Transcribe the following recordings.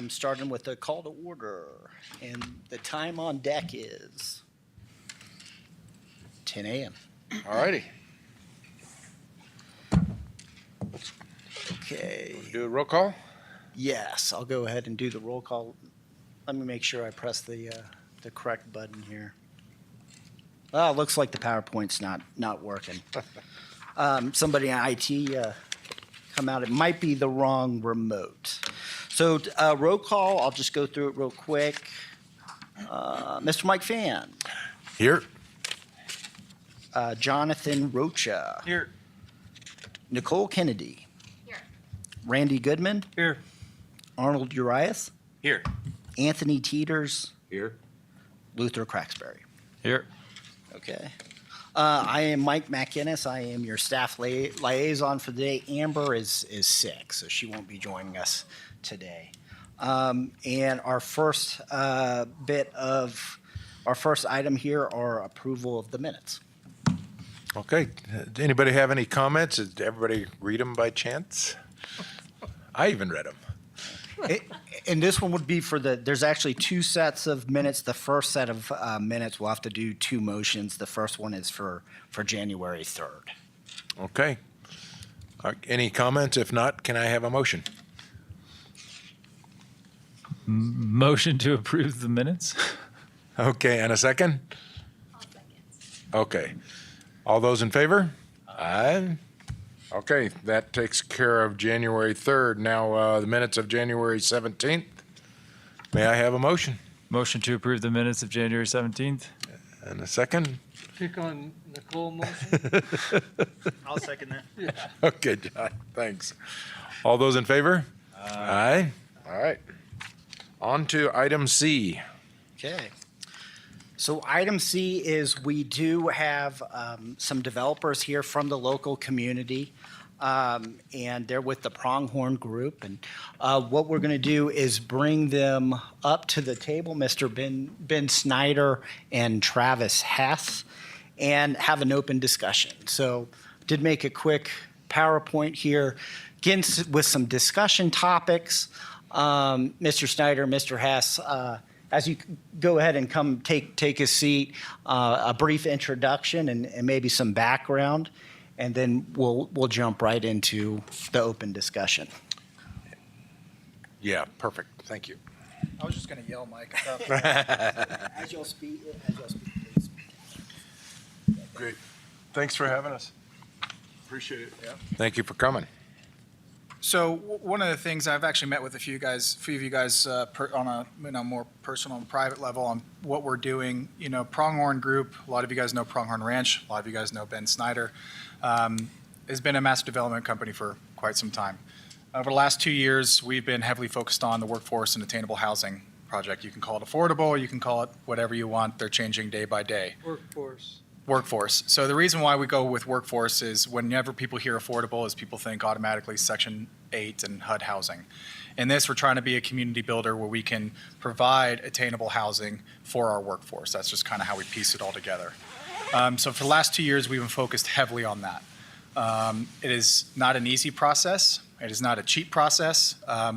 Starting with the call to order, and the time on deck is 10 a.m. All righty. Okay. Do a roll call? Yes, I'll go ahead and do the roll call. Let me make sure I press the correct button here. Well, it looks like the PowerPoint's not working. Somebody in IT come out. It might be the wrong remote. So roll call, I'll just go through it real quick. Mr. Mike Fan. Here. Jonathan Rocha. Here. Nicole Kennedy. Here. Randy Goodman. Here. Arnold Urias. Here. Anthony Teeters. Here. Luther Cracksbury. Here. Okay. I am Mike McInnes. I am your staff liaison for the day. Amber is sick, so she won't be joining us today. And our first item here are approval of the minutes. Okay. Anybody have any comments? Did everybody read them by chance? I even read them. And this one would be there's actually two sets of minutes. The first set of minutes, we'll have to do two motions. The first one is for January 3rd. Okay. Any comments? If not, can I have a motion? Motion to approve the minutes? Okay, and a second? I'll second. Okay. All those in favor? Aye. Okay, that takes care of January 3rd. Now, the minutes of January 17th. May I have a motion? Motion to approve the minutes of January 17th? And a second? Pick on Nicole motion. I'll second that. Okay, John, thanks. All those in favor? Aye. All right. On to item C. Okay. So item C is we do have some developers here from the local community, and they're with the Pronghorn Group. And what we're going to do is bring them up to the table, Mr. Ben Snyder and Travis Hess, and have an open discussion. So did make a quick PowerPoint here, again, with some discussion topics. Mr. Snyder, Mr. Hess, as you go ahead and come take a seat, a brief introduction and maybe some background, and then we'll jump right into the open discussion. Yeah, perfect. Thank you. I was just going to yell, Mike. As you'll speak, please. Great. Thanks for having us. Appreciate it. Yeah. Thank you for coming. So one of the things I've actually met with a few of you guys on a more personal and private level on what we're doing. You know, Pronghorn Group. A lot of you guys know Pronghorn Ranch. A lot of you guys know Ben Snyder. Has been a master development company for quite some time. Over the last 2 years, we've been heavily focused on the workforce and attainable housing project. You can call it affordable. You can call it whatever you want. They're changing day by day. Workforce. So the reason why we go with workforce is whenever people hear affordable is people think automatically Section 8 and HUD housing. In this, we're trying to be a community builder where we can provide attainable housing for our workforce. That's just kind of how we piece it all together. So for the last 2 years, we've been focused heavily on that. It is not an easy process. It is not a cheap process,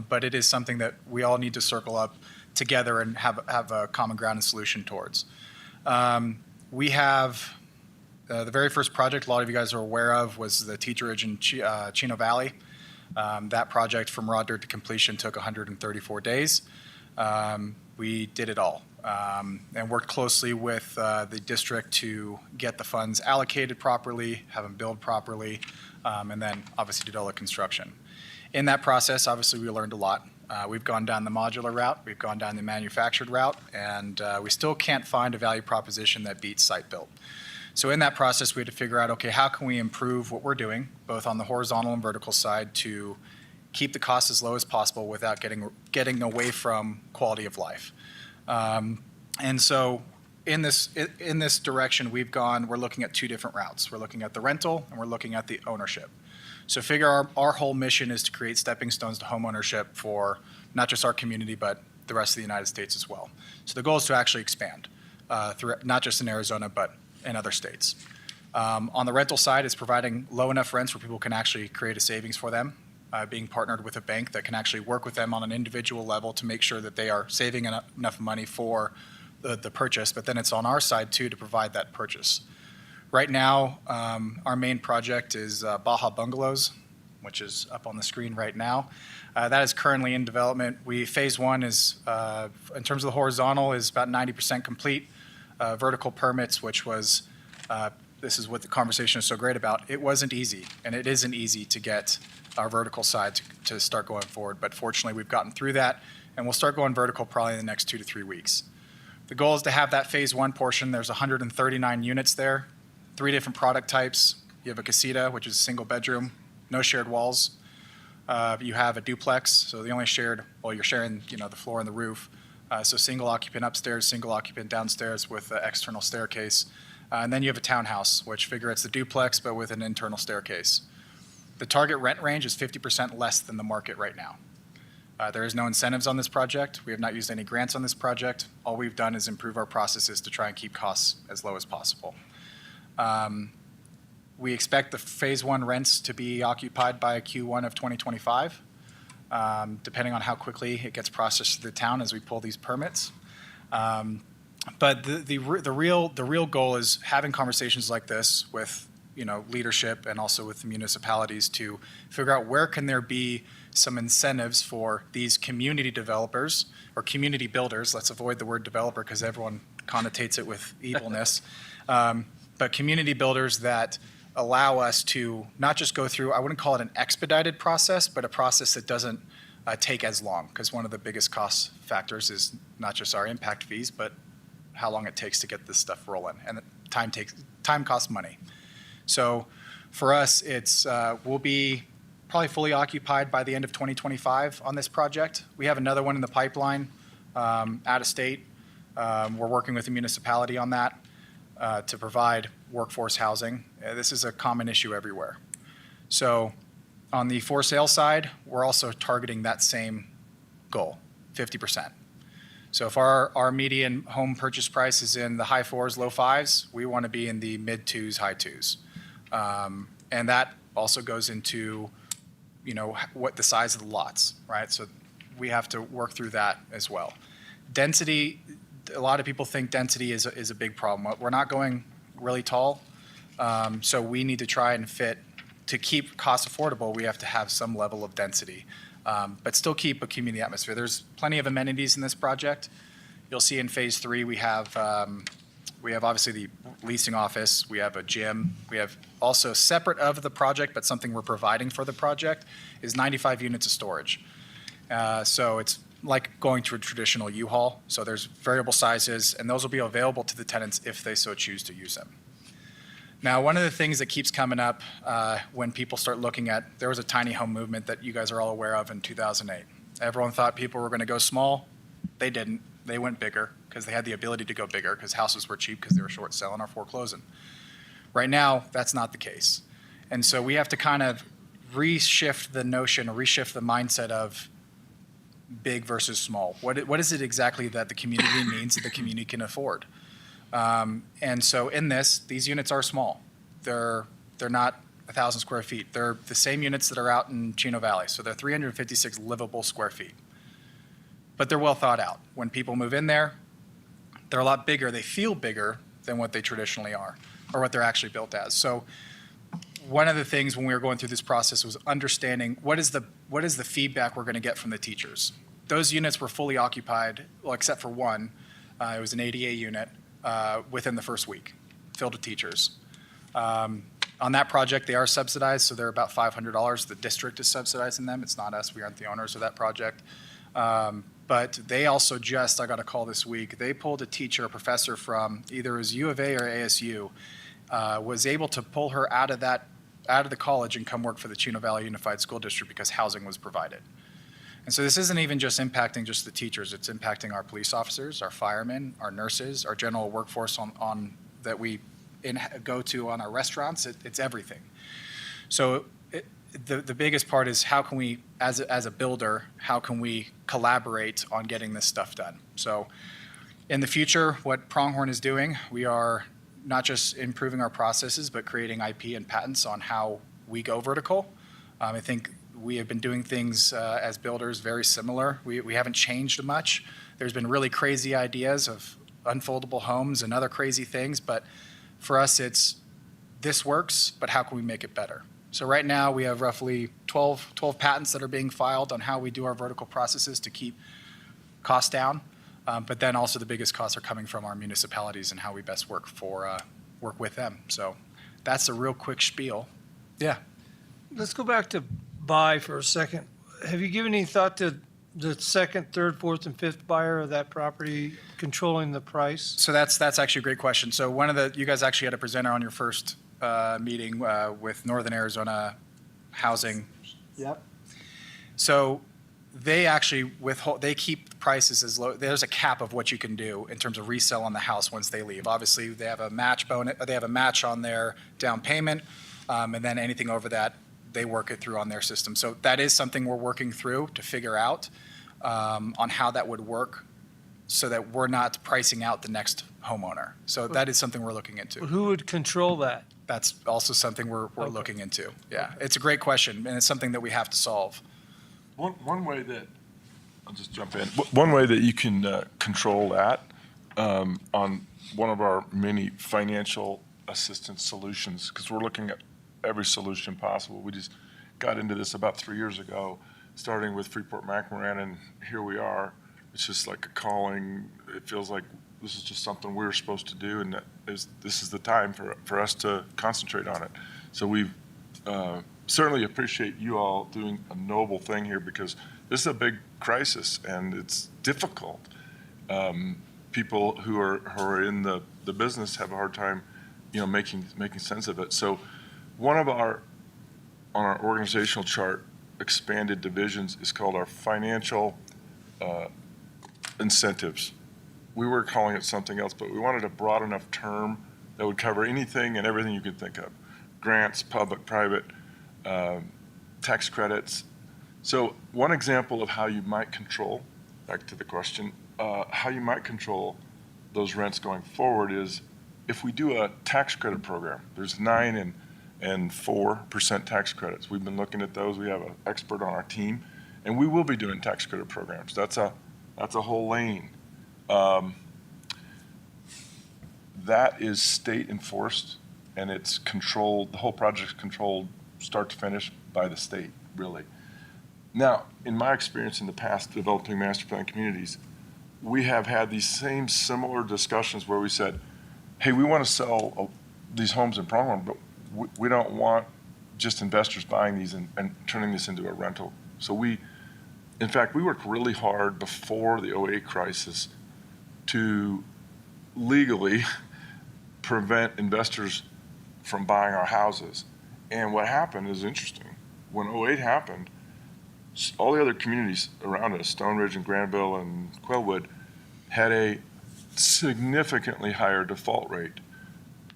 but it is something that we all need to circle up together and have a common ground and solution towards. We have the very first project a lot of you guys are aware of was the Teacher Ridge in Chino Valley. That project from raw dirt to completion took 134 days. We did it all and worked closely with the district to get the funds allocated properly, have them billed properly, and then obviously did all the construction. In that process, obviously we learned a lot. We've gone down the modular route, we've gone down the manufactured route, and we still can't find a value proposition that beats site built. So in that process, we had to figure out, okay, how can we improve what we're doing, both on the horizontal and vertical side, to keep the cost as low as possible without getting away from quality of life. And so in this direction, we're looking at two different routes. We're looking at the rental and we're looking at the ownership. So figure our whole mission is to create stepping stones to home ownership for not just our community, but the rest of the United States as well. So the goal is to actually expand, through not just in Arizona, but in other states. On the rental side, it's providing low enough rents where people can actually create a savings for them. being partnered with a bank that can actually work with them on an individual level to make sure that they are saving enough money for the purchase, but then it's on our side too to provide that purchase. Right now, our main project is Baja Bungalows, which is up on the screen right now. That is currently in development. Phase one is, in terms of the horizontal, is about 90% complete. Vertical permits, which was, this is what the conversation is so great about. It wasn't easy, and it isn't easy to get our vertical side to start going forward. But fortunately, we've gotten through that, and we'll start going vertical probably in the next 2 to 3 weeks. The goal is to have that phase one portion. There's 139 units there, 3 different product types. You have a casita, which is a single bedroom, no shared walls. You have a duplex, so the only shared, well, you're sharing, the floor and the roof. So single occupant upstairs, single occupant downstairs with an external staircase. And then you have a townhouse, which figure it's the duplex, but with an internal staircase. The target rent range is 50% less than the market right now. There is no incentives on this project. We have not used any grants on this project. All we've done is improve our processes to try and keep costs as low as possible. We expect the phase one rents to be occupied by Q1 of 2025, depending on how quickly it gets processed through the town as we pull these permits. But the real goal is having conversations like this with leadership and also with the municipalities to figure out where can there be some incentives for these community developers or community builders. Let's avoid the word developer because everyone connotates it with evilness. But community builders that allow us to not just go through, I wouldn't call it an expedited process, but a process that doesn't take as long, because one of the biggest cost factors is not just our impact fees, but how long it takes to get this stuff rolling. And time costs money. So for us, we'll be probably fully occupied by the end of 2025 on this project. We have another one in the pipeline out of state. We're working with the municipality on that to provide workforce housing. This is a common issue everywhere. So on the for sale side, we're also targeting that same goal, 50%. So if our median home purchase price is in the high 4s, low 5s, we want to be in the mid 2s, high 2s. And that also goes into, what the size of the lots, right? So we have to work through that as well. Density, a lot of people think density is a big problem. We're not going really tall, so we need to try and to keep costs affordable, we have to have some level of density, but still keep a community atmosphere. There's plenty of amenities in this project. You'll see in phase 3, we have obviously the leasing office, we have a gym, we have also separate of the project, but something we're providing for the project is 95 units of storage. So it's like going to a traditional U-Haul. So there's variable sizes, and those will be available to the tenants if they so choose to use them. Now, one of the things that keeps coming up when people start looking at, there was a tiny home movement that you guys are all aware of in 2008. Everyone thought people were going to go small. They didn't. They went bigger because they had the ability to go bigger because houses were cheap because they were short selling or foreclosing. Right now, that's not the case. And so we have to kind of reshift the notion or reshift the mindset of big versus small. What is it exactly that the community needs that the community can afford? And so in these units are small. They're not 1,000 square feet. They're the same units that are out in Chino Valley. So they're 356 livable square feet. But they're well thought out. When people move in there, they're a lot bigger. They feel bigger than what they traditionally are or what they're actually built as. So one of the things when we were going through this process was understanding what is the feedback we're going to get from the teachers. Those units were fully occupied, well, except for one. It was an ADA unit within the first week, filled with teachers. On that project, they are subsidized, so they're about $500. The district is subsidizing them. It's not us. We aren't the owners of that project. But they also I got a call this week, they pulled a teacher, a professor from either it was U of A or ASU, was able to pull her out of the college and come work for the Chino Valley Unified School District because housing was provided. And so this isn't even just impacting just the teachers, it's impacting our police officers, our firemen, our nurses, our general workforce on that we go to on our restaurants. It's everything. So the biggest part is how can we, as a builder, how can we collaborate on getting this stuff done? So in the future, what Pronghorn is doing, we are not just improving our processes, but creating IP and patents on how we go vertical. I think We have been doing things as builders very similar. We haven't changed much. There's been really crazy ideas of unfoldable homes and other crazy things, but for us, it's this works, but how can we make it better? So right now, we have roughly 12 patents that are being filed on how we do our vertical processes to keep costs down. But then also the biggest costs are coming from our municipalities and how we best work with them. So that's a real quick spiel. Yeah. Let's go back to buy for a second. Have you given any thought to the second, third, fourth, and fifth buyer of that property controlling the price? So that's actually a great question. So you guys actually had a presenter on your first meeting with Northern Arizona Housing. Yep. So they actually they keep prices as low. There's a cap of what you can do in terms of resell on the house once they leave. Obviously, they have a match bonus. They have a match on their down payment, and then anything over that, they work it through on their system. So that is something we're working through to figure out on how that would work, so that we're not pricing out the next homeowner. So that is something we're looking into. But who would control that? That's also something we're looking into. Yeah, it's a great question, and it's something that we have to solve. One way that, I'll just jump in, one way that you can control that on one of our many financial assistance solutions, because we're looking at every solution possible. We just got into this about 3 years ago, starting with Freeport-McMoRan, and here we are. It's just like a calling. It feels like this is just something we're supposed to do, and this is the time for us to concentrate on it. So we certainly appreciate you all doing a noble thing here, because this is a big crisis and it's difficult. People who are in the business have a hard time, making sense of it. So one of on our organizational chart, expanded divisions is called our financial incentives. We were calling it something else, but we wanted a broad enough term that would cover anything and everything you could think of. Grants, public, private, tax credits. So one example of how you might control, back to the question, how you might control those rents going forward is if we do a tax credit program. There's 9% and 4% tax credits. We've been looking at those. We have an expert on our team, and we will be doing tax credit programs. That's a whole lane. That is state enforced, and it's controlled. The whole project's controlled start to finish by the state, really. Now, in my experience in the past developing master plan communities, we have had these same similar discussions where we said, hey, we want to sell these homes in Pronghorn, but we don't want just investors buying these and turning this into a rental. So in fact, we worked really hard before the 2008 crisis to legally prevent investors from buying our houses. And what happened is interesting. When 2008 happened, all the other communities around us, Stone Ridge and Granville and Quailwood, had a significantly higher default rate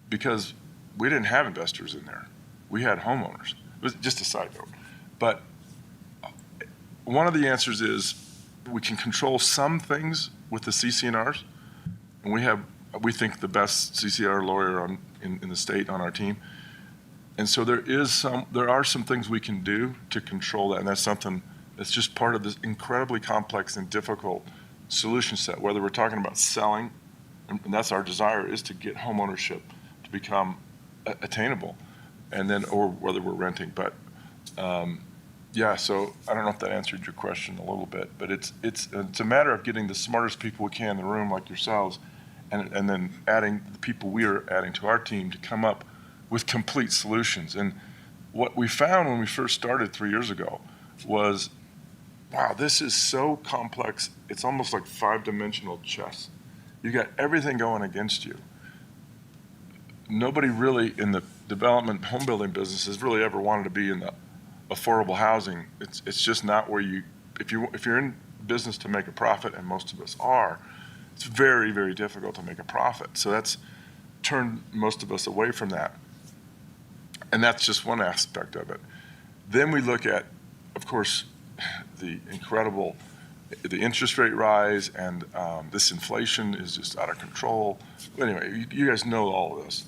because we didn't have investors in there. We had homeowners. It was just a side note. But one of the answers is we can control some things with the CC&Rs, and we think the best CCR lawyer in the state on our team. And so there are some things we can do to control that, and that's something that's just part of this incredibly complex and difficult solution set. Whether we're talking about selling, and that's our desire, is to get homeownership to become attainable, or whether we're renting. But yeah, so I don't know if that answered your question a little bit, but it's a matter of getting the smartest people we can in the room, like yourselves, and then adding the people we are adding to our team to come up with complete solutions. And what we found when we first started 3 years ago was, wow, this is so complex. It's almost like 5-dimensional chess. You got everything going against you. Nobody really in the development home building business has really ever wanted to be in the affordable housing. It's just not where if you're in business to make a profit, and most of us are, it's very, very difficult to make a profit. So that's turned most of us away from that. And that's just one aspect of it. Then we look at, of course, the interest rate rise, and this inflation is just out of control. Anyway, you guys know all of this.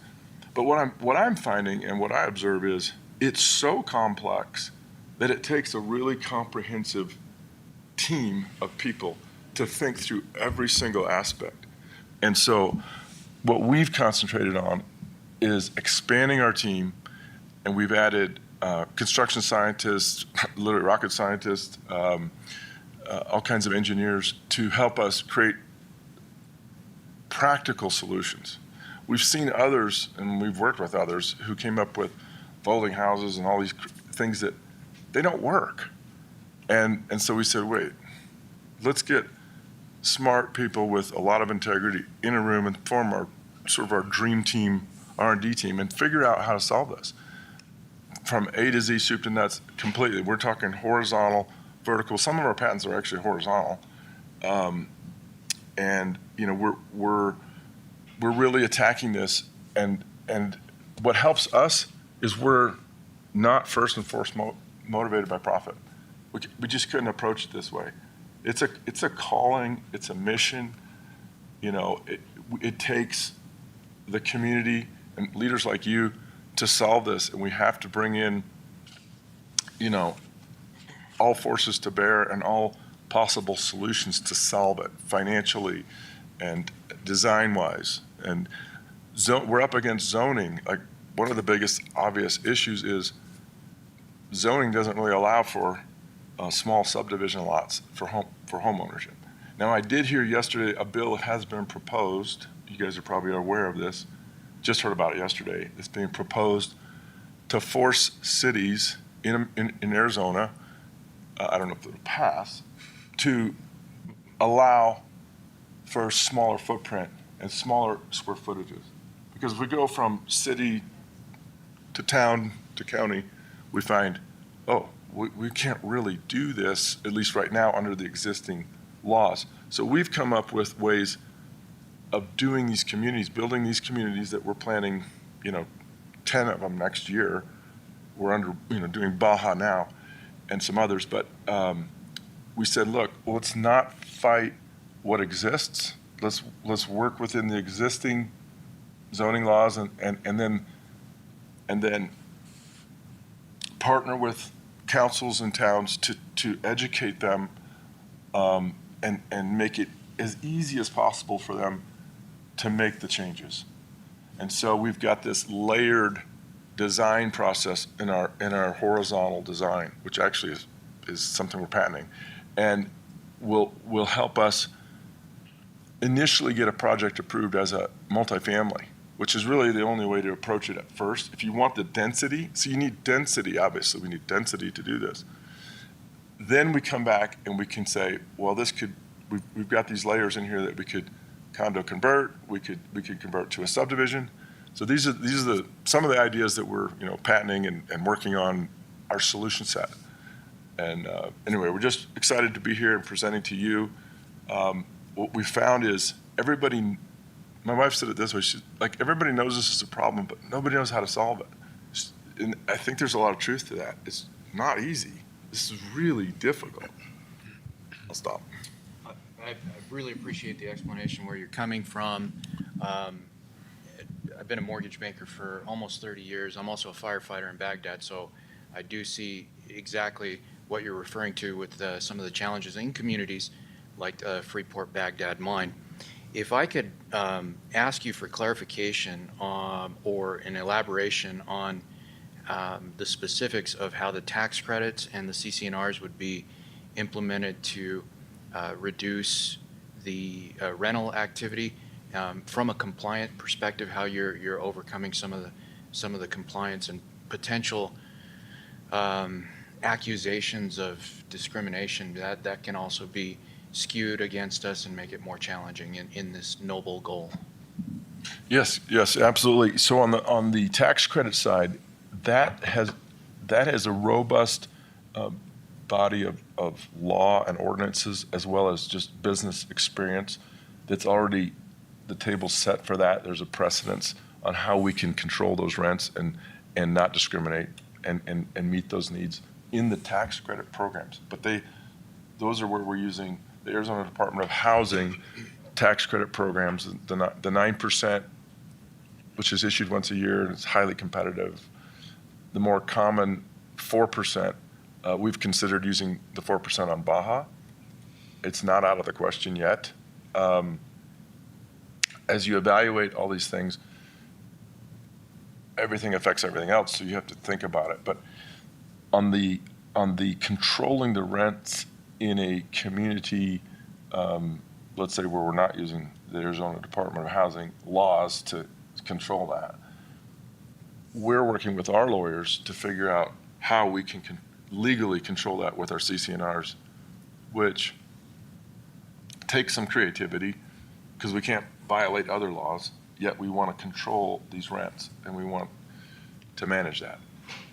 But what I'm finding and what I observe is it's so complex that it takes a really comprehensive team of people to think through every single aspect. And so what we've concentrated on is expanding our team, and we've added construction scientists, literally rocket scientists, all kinds of engineers to help us create practical solutions. We've seen others, and we've worked with others, who came up with folding houses and all these things that they don't work. And so we said, wait, let's get smart people with a lot of integrity in a room and form our sort of our dream team, R&D team, and figure out how to solve this. From A to Z, soup to nuts, completely. We're talking horizontal, vertical. Some of our patents are actually horizontal. And you know, we're really attacking this, and what helps us is we're not first and foremost motivated by profit. We just couldn't approach it this way. It's a calling, it's a mission. You know, it takes the community and leaders like you to solve this, and we have to bring in, you know, all forces to bear and all possible solutions to solve it financially and design-wise. And we're up against zoning. Like, one of the biggest obvious issues is zoning doesn't really allow for small subdivision lots for home ownership. Now, I did hear yesterday a bill has been proposed. You guys are probably aware of this. Just heard about it yesterday. It's being proposed to force cities in Arizona, I don't know if it'll pass, to allow for smaller footprint and smaller square footages. Because if we go from city to town to county, we find, oh, we can't really do this, at least right now, under the existing laws. So we've come up with ways of doing these communities, building these communities that we're planning, 10 of them next year. We're doing Baja now and some others, but we said, look, let's not fight what exists. Let's work within the existing zoning laws and then partner with councils and towns to educate them and make it as easy as possible for them to make the changes. And so we've got this layered design process in our horizontal design, which actually is something we're patenting, and will help us initially get a project approved as a multifamily, which is really the only way to approach it at first. If you want the density, so you need density, obviously, we need density to do this. Then we come back and we can say, well, we've got these layers in here that we could condo convert, we could convert to a subdivision. So these are some of the ideas that we're patenting and working on our solution set. And anyway, we're just excited to be here and presenting to you. What we found is everybody, my wife said it this way, she's like, everybody knows this is a problem, but nobody knows how to solve it. And I think there's a lot of truth to that. It's not easy. This is really difficult. I'll stop. I really appreciate the explanation where you're coming from. I've been a mortgage banker for almost 30 years. I'm also a firefighter in Baghdad, so I do see exactly what you're referring to with some of the challenges in communities like Freeport Baghdad mine. If I could ask you for clarification or an elaboration on the specifics of how the tax credits and the CC&Rs would be implemented to reduce the rental activity from a compliant perspective, how you're overcoming some of the compliance and potential accusations of discrimination that can also be skewed against us and make it more challenging in this noble goal. Yes, absolutely. So on the tax credit side, that has a robust body of law and ordinances, as well as just business experience that's already the table set for that. There's a precedence on how we can control those rents and not discriminate and meet those needs in the tax credit programs. But those are where we're using the Arizona Department of Housing tax credit programs, the 9%, which is issued once a year and it's highly competitive. The more common 4%, We've considered using the 4% on Baja. It's not out of the question yet. As you evaluate all these things, everything affects everything else, so you have to think about it. But on the controlling the rents in a community, let's say where we're not using the Arizona Department of Housing laws to control that, we're working with our lawyers to figure out how we can legally control that with our CCNRs, which takes some creativity because we can't violate other laws, yet we want to control these rents and we want to manage that.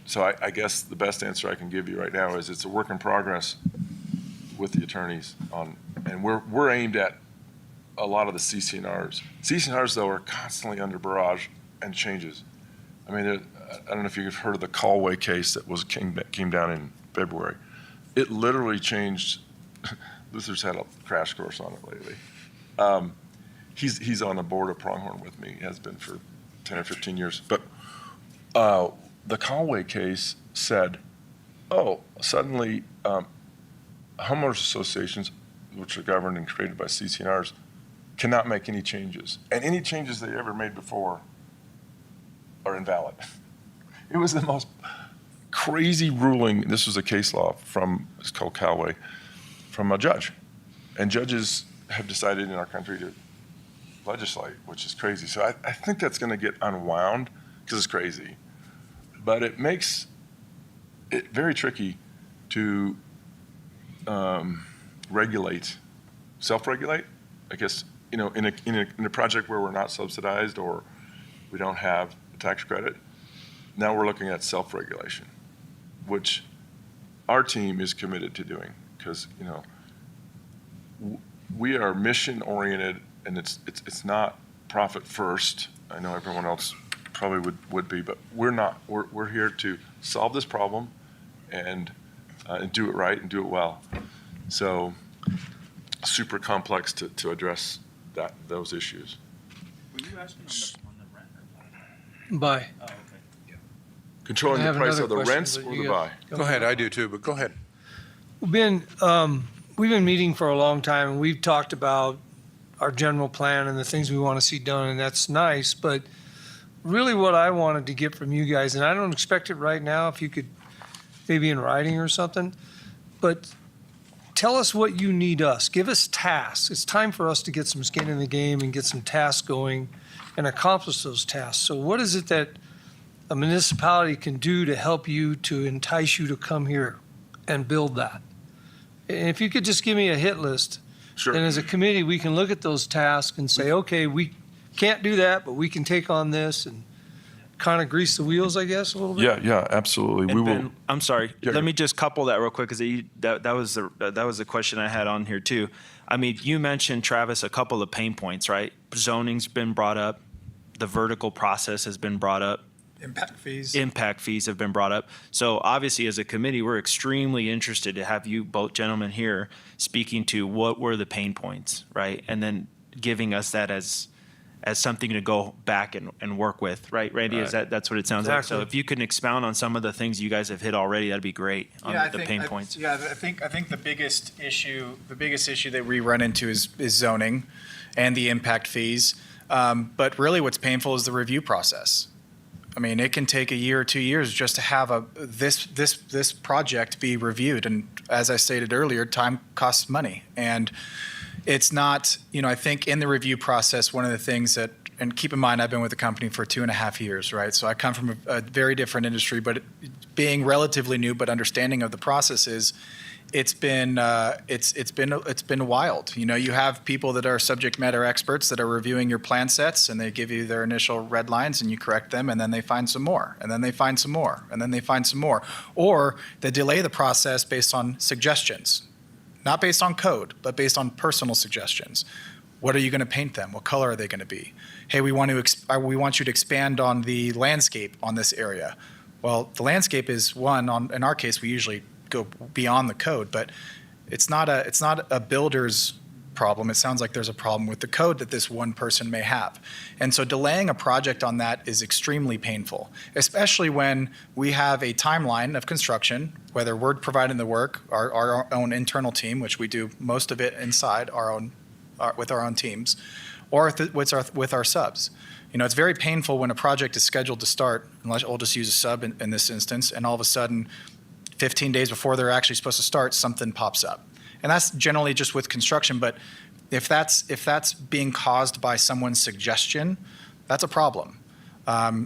So I guess the best answer I can give you right now is it's a work in progress with the attorneys and we're aimed at a lot of the CCNRs. CCNRs, though, are constantly under barrage and changes. I mean, I don't know if you've heard of the Callaway case that came down in February. It literally changed. Luther's had a crash course on it lately. He's on the board of Pronghorn with me. He has been for 10 or 15 years. But the Callaway case said, suddenly homeowners associations, which are governed and created by CCNRs, cannot make any changes. And any changes they ever made before are invalid. It was the most crazy ruling. This was a case law it's called Callaway, from a judge. And judges have decided in our country to legislate, which is crazy. So I think that's going to get unwound because it's crazy. But it makes it very tricky to self-regulate. I guess, in a project where we're not subsidized or we don't have a tax credit, now we're looking at self-regulation, which our team is committed to doing because, we are mission-oriented and it's not profit first. I know everyone else probably would be, but we're not. We're here to solve this problem and do it right and do it well. So super complex to address those issues. Were you asking on the rent or Buy. Oh, okay. Controlling I the have price another of the question, rents but or you the got- buy. Go ahead, I do too, but go ahead. We've been meeting for a long time, and we've talked about our general plan and the things we want to see done, and that's nice. But really what I wanted to get from you guys, and I don't expect it right now, if you could maybe in writing or something, but tell us what you need us. Give us tasks. It's time for us to get some skin in the game and get some tasks going and accomplish those tasks. So what is it that a municipality can do to help you, to entice you to come here and build that? And if you could just give me a hit list, Sure. then as a committee, we can look at those tasks and say, okay, we can't do that, but we can take on this and kind of grease the wheels, I guess, a little bit. Yeah, absolutely. And We will. Ben, I'm sorry. Yeah, Let go. me just couple that real quick because that was the question I had on here too. I mean, you mentioned, Travis, a couple of pain points, right? Zoning's been brought up. The vertical process has been brought up. Impact fees. Impact fees have been brought up. So obviously, as a committee, we're extremely interested to have you both gentlemen here speaking to what were the pain points, right? And then giving us that as something to go back and work with, right? Randy, that's what it sounds like. So Exactly. if you can expound on some of the things you guys have hit already, that'd be great on the pain points. I think the biggest issue that we run into is zoning and the impact fees. But really what's painful is the review process. I mean, it can take a year or 2 years just to have this project be reviewed. And as I stated earlier, time costs money. And it's not, I think in the review process, one of the things that, and keep in mind, I've been with the company for 2.5 years, right? So I come from a very different industry, but being relatively new, but understanding of the processes, it's been wild. You have people that are subject matter experts that are reviewing your plan sets, and they give you their initial red lines, and you correct them, and then they find some more, and then they find some more, and then they find some more, or they delay the process based on suggestions, not based on code, but based on personal suggestions. What are you going to paint them? What color are they going to be? Hey, we want you to expand on the landscape on this area. Well, the landscape is one. In our case, we usually go beyond the code, but it's not a builder's problem. It sounds like there's a problem with the code that this one person may have. And so delaying a project on that is extremely painful, especially when we have a timeline of construction, whether we're providing the work, our own internal team, which we do most of it inside with our own teams, or with our subs. You know, it's very painful when a project is scheduled to start, unless we'll just use a sub in this instance, and all of a sudden, 15 days before they're actually supposed to start, something pops up. And that's generally just with construction, but if that's being caused by someone's suggestion, that's a problem.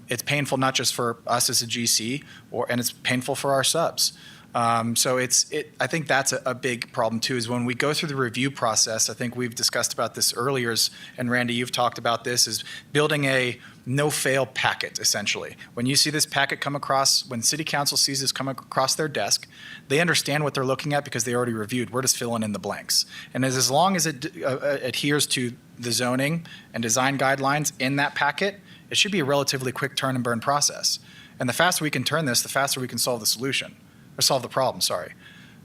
It's painful not just for us as a GC, and it's painful for our subs. So I think that's a big problem too, is when we go through the review process, I think we've discussed about this earlier, and Randy, you've talked about this, is building a no-fail packet, essentially. When you see this packet come across, when city council sees this come across their desk, they understand what they're looking at because they already reviewed. We're just filling in the blanks. And as long as it adheres to the zoning and design guidelines in that packet, it should be a relatively quick turn and burn process. And the faster we can turn this, the faster we can solve the solution. Or solve the problem, sorry.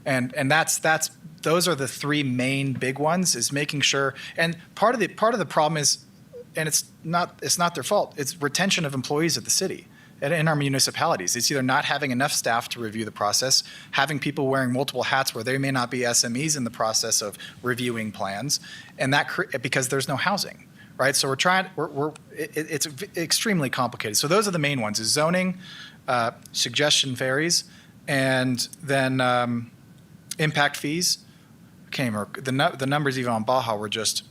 And those are the three main big ones, is making sure, and part of the problem is, and it's not their fault, it's retention of employees at the city and in our municipalities. It's either not having enough staff to review the process, having people wearing multiple hats where they may not be SMEs in the process of reviewing plans, and because there's no housing, right? So it's extremely complicated. So those are the main ones, is zoning, suggestion varies, and then impact fees. The numbers even on Baja were just,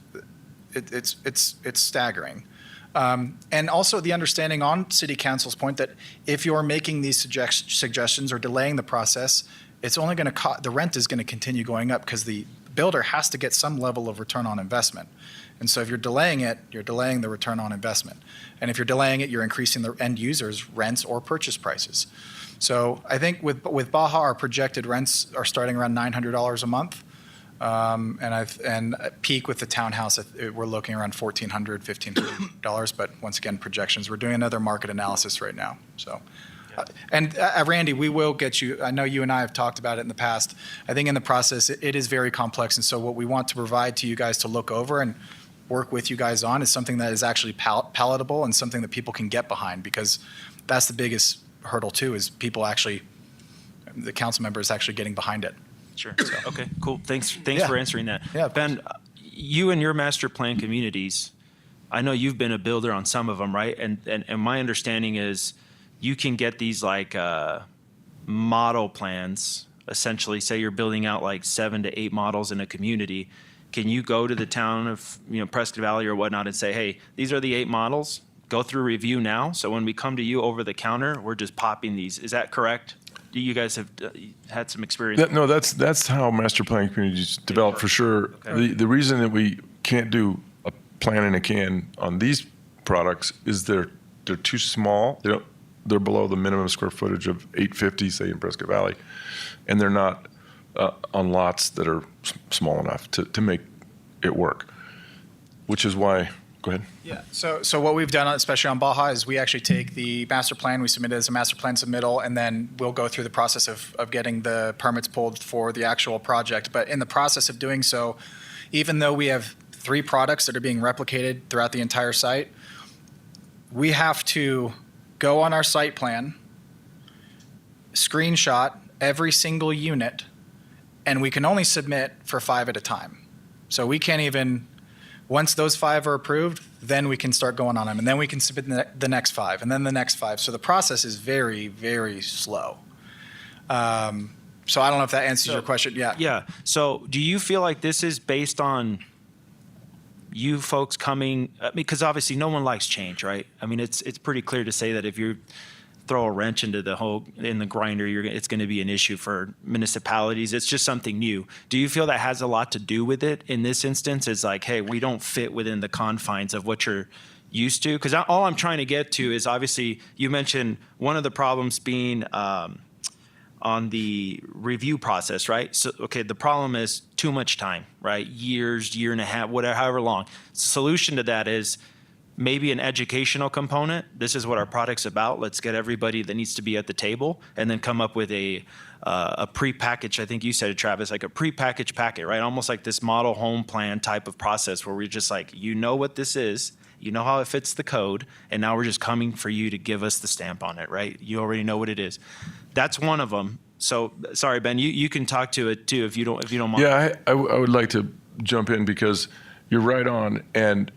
it's staggering. And also the understanding on City Council's point that if you're making these suggestions or delaying the process, it's only going to the rent is going to continue going up because the builder has to get some level of return on investment. And so if you're delaying it, you're delaying the return on investment. And if you're delaying it, you're increasing the end users' rents or purchase prices. So I think with Baja, our projected rents are starting around $900 a month. And peak with the townhouse, we're looking around $1,400, $1,500. But once again, projections. We're doing another market analysis right now. So, Randy, we will get you. I know you and I have talked about it in the past. I think in the process, it is very complex. And so what we want to provide to you guys to look over and work with you guys on is something that is actually palatable and something that people can get behind, because that's the biggest hurdle too, is the council members actually getting behind it. Sure. Okay, cool. Thanks Yeah. for answering that. Yeah. Ben, you and your master plan communities, I know you've been a builder on some of them, right? And my understanding is you can get these like model plans, essentially. Say you're building out like 7 to 8 models in a community. Can you go to the town of Prescott Valley or whatnot and say, hey, these are the 8 models? Go through review now. So when we come to you over the counter, we're just popping these. Is that correct? You guys have had some experience. That's how master plan communities develop for sure. Okay. The reason that we can't do a plan in a can on these products is they're too small. They're below the minimum square footage of 850, say in Prescott Valley, and they're not on lots that are small enough to make it work. Which is why. Go ahead. Yeah. So what we've done, especially on Baja, is we actually take the master plan, we submit it as a master plan submittal, and then we'll go through the process of getting the permits pulled for the actual project. But in the process of doing so, even though we have 3 products that are being replicated throughout the entire site, we have to go on our site plan, screenshot every single unit, and we can only submit for 5 at a time. So we can't even. Once those 5 are approved, then we can start going on them, and then we can submit the next 5, and then the next 5. So the process is very, very slow. So I don't know if that answers your question. Yeah. Yeah. So do you feel like this is based on you folks coming, because obviously no one likes change, right? I mean, it's pretty clear to say that if you throw a wrench into the grinder, it's going to be an issue for municipalities. It's just something new. Do you feel that has a lot to do with it in this instance? It's like, hey, we don't fit within the confines of what you're used to? Because all I'm trying to get to is, obviously you mentioned one of the problems being on the review process, right? So, okay, the problem is too much time, right? Year and a half, whatever, however long. Solution to that is maybe an educational component. This is what our product's about. Let's get everybody that needs to be at the table, and then come up with a prepackaged, I think you said it, Travis, like a prepackaged packet, right? Almost like this model home plan type of process where we're just like, you know what this is, you know how it fits the code, and now we're just coming for you to give us the stamp on it, right? You already know what it is. That's one of them. So, sorry, Ben, you can talk to it too if you don't mind. Yeah, I would like to jump in because you're right on. And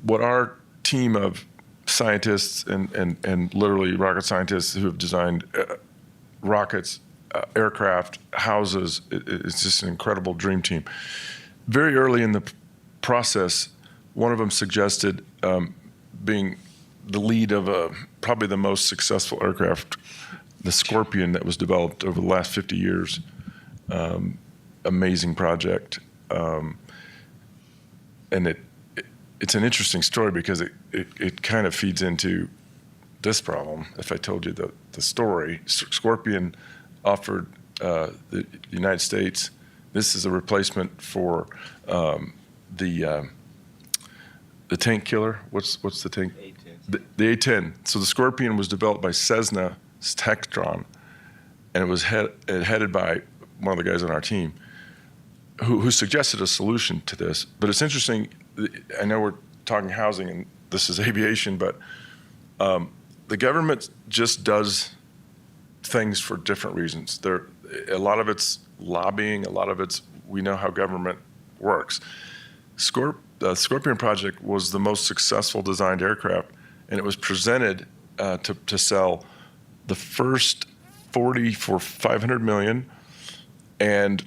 what our team of scientists and literally rocket scientists who have designed rockets, aircraft, houses, it's just an incredible dream team. Very early in the process, one of them suggested being the lead of probably the most successful aircraft, the Scorpion, that was developed over the last 50 years. Amazing project. And it's an interesting story because it kind of feeds into this problem. If I told you the story, Scorpion offered the United States, this is a replacement for the tank killer. What's the tank? A-10. The A-10. So the Scorpion was developed by Cessna Textron, and it was headed by one of the guys on our team who suggested a solution to this. But it's interesting. I know we're talking housing and this is aviation, but the government just does things for different reasons. A lot of it's lobbying. A lot of it's, we know how government works. The Scorpion project was the most successful designed aircraft, and it was presented to sell the first 40 for $500 million, and